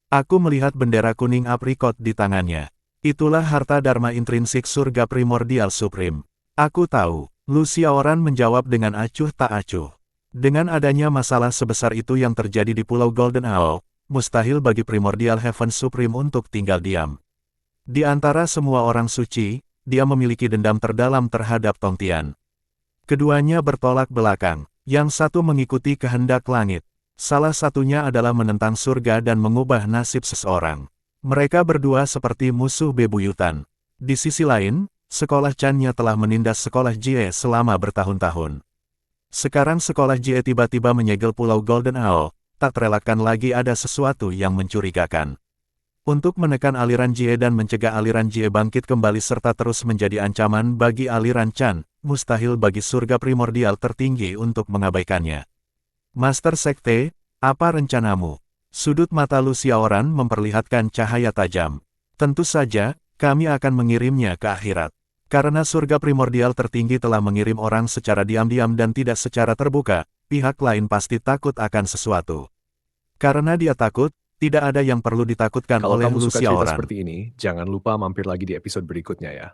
Aku melihat bendera kuning aprikot di tangannya. Itulah harta dharma intrinsik Surga Primordial Supreme. Aku tahu." Lucia Oran menjawab dengan acuh tak acuh. Dengan adanya masalah sebesar itu yang terjadi di Pulau Golden Owl, mustahil bagi Primordial Heaven Supreme untuk tinggal diam. Di antara semua orang suci, dia memiliki dendam terdalam terhadap Tong Tian. Keduanya bertolak belakang. Yang satu mengikuti kehendak langit. Salah satunya adalah menentang surga dan mengubah nasib seseorang. Mereka berdua seperti musuh bebuyutan. Di sisi lain, sekolah Chan-nya telah menindas sekolah Jie selama bertahun-tahun. Sekarang sekolah Jie tiba-tiba menyegel Pulau Golden Owl, tak terelakkan lagi ada sesuatu yang mencurigakan. Untuk menekan aliran Jie dan mencegah aliran Jie bangkit kembali serta terus menjadi ancaman bagi aliran Chan, mustahil bagi surga primordial tertinggi untuk mengabaikannya. "Master Sekte, apa rencanamu?" Sudut mata Lucia Oran memperlihatkan cahaya tajam. "Tentu saja, kami akan mengirimnya ke akhirat. Karena surga primordial tertinggi telah mengirim orang secara diam-diam dan tidak secara terbuka, pihak lain pasti takut akan sesuatu. Karena dia takut, tidak ada yang perlu ditakutkan Kalau oleh kamu suka Lucia cerita Oran." seperti ini, jangan lupa mampir lagi di episode berikutnya ya.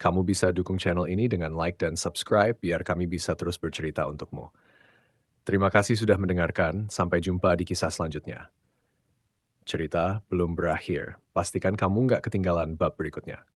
Kamu bisa dukung channel ini dengan like dan subscribe biar kami bisa terus bercerita untukmu. Terima kasih sudah mendengarkan, sampai jumpa di kisah selanjutnya. Cerita belum berakhir, pastikan kamu nggak ketinggalan bab berikutnya.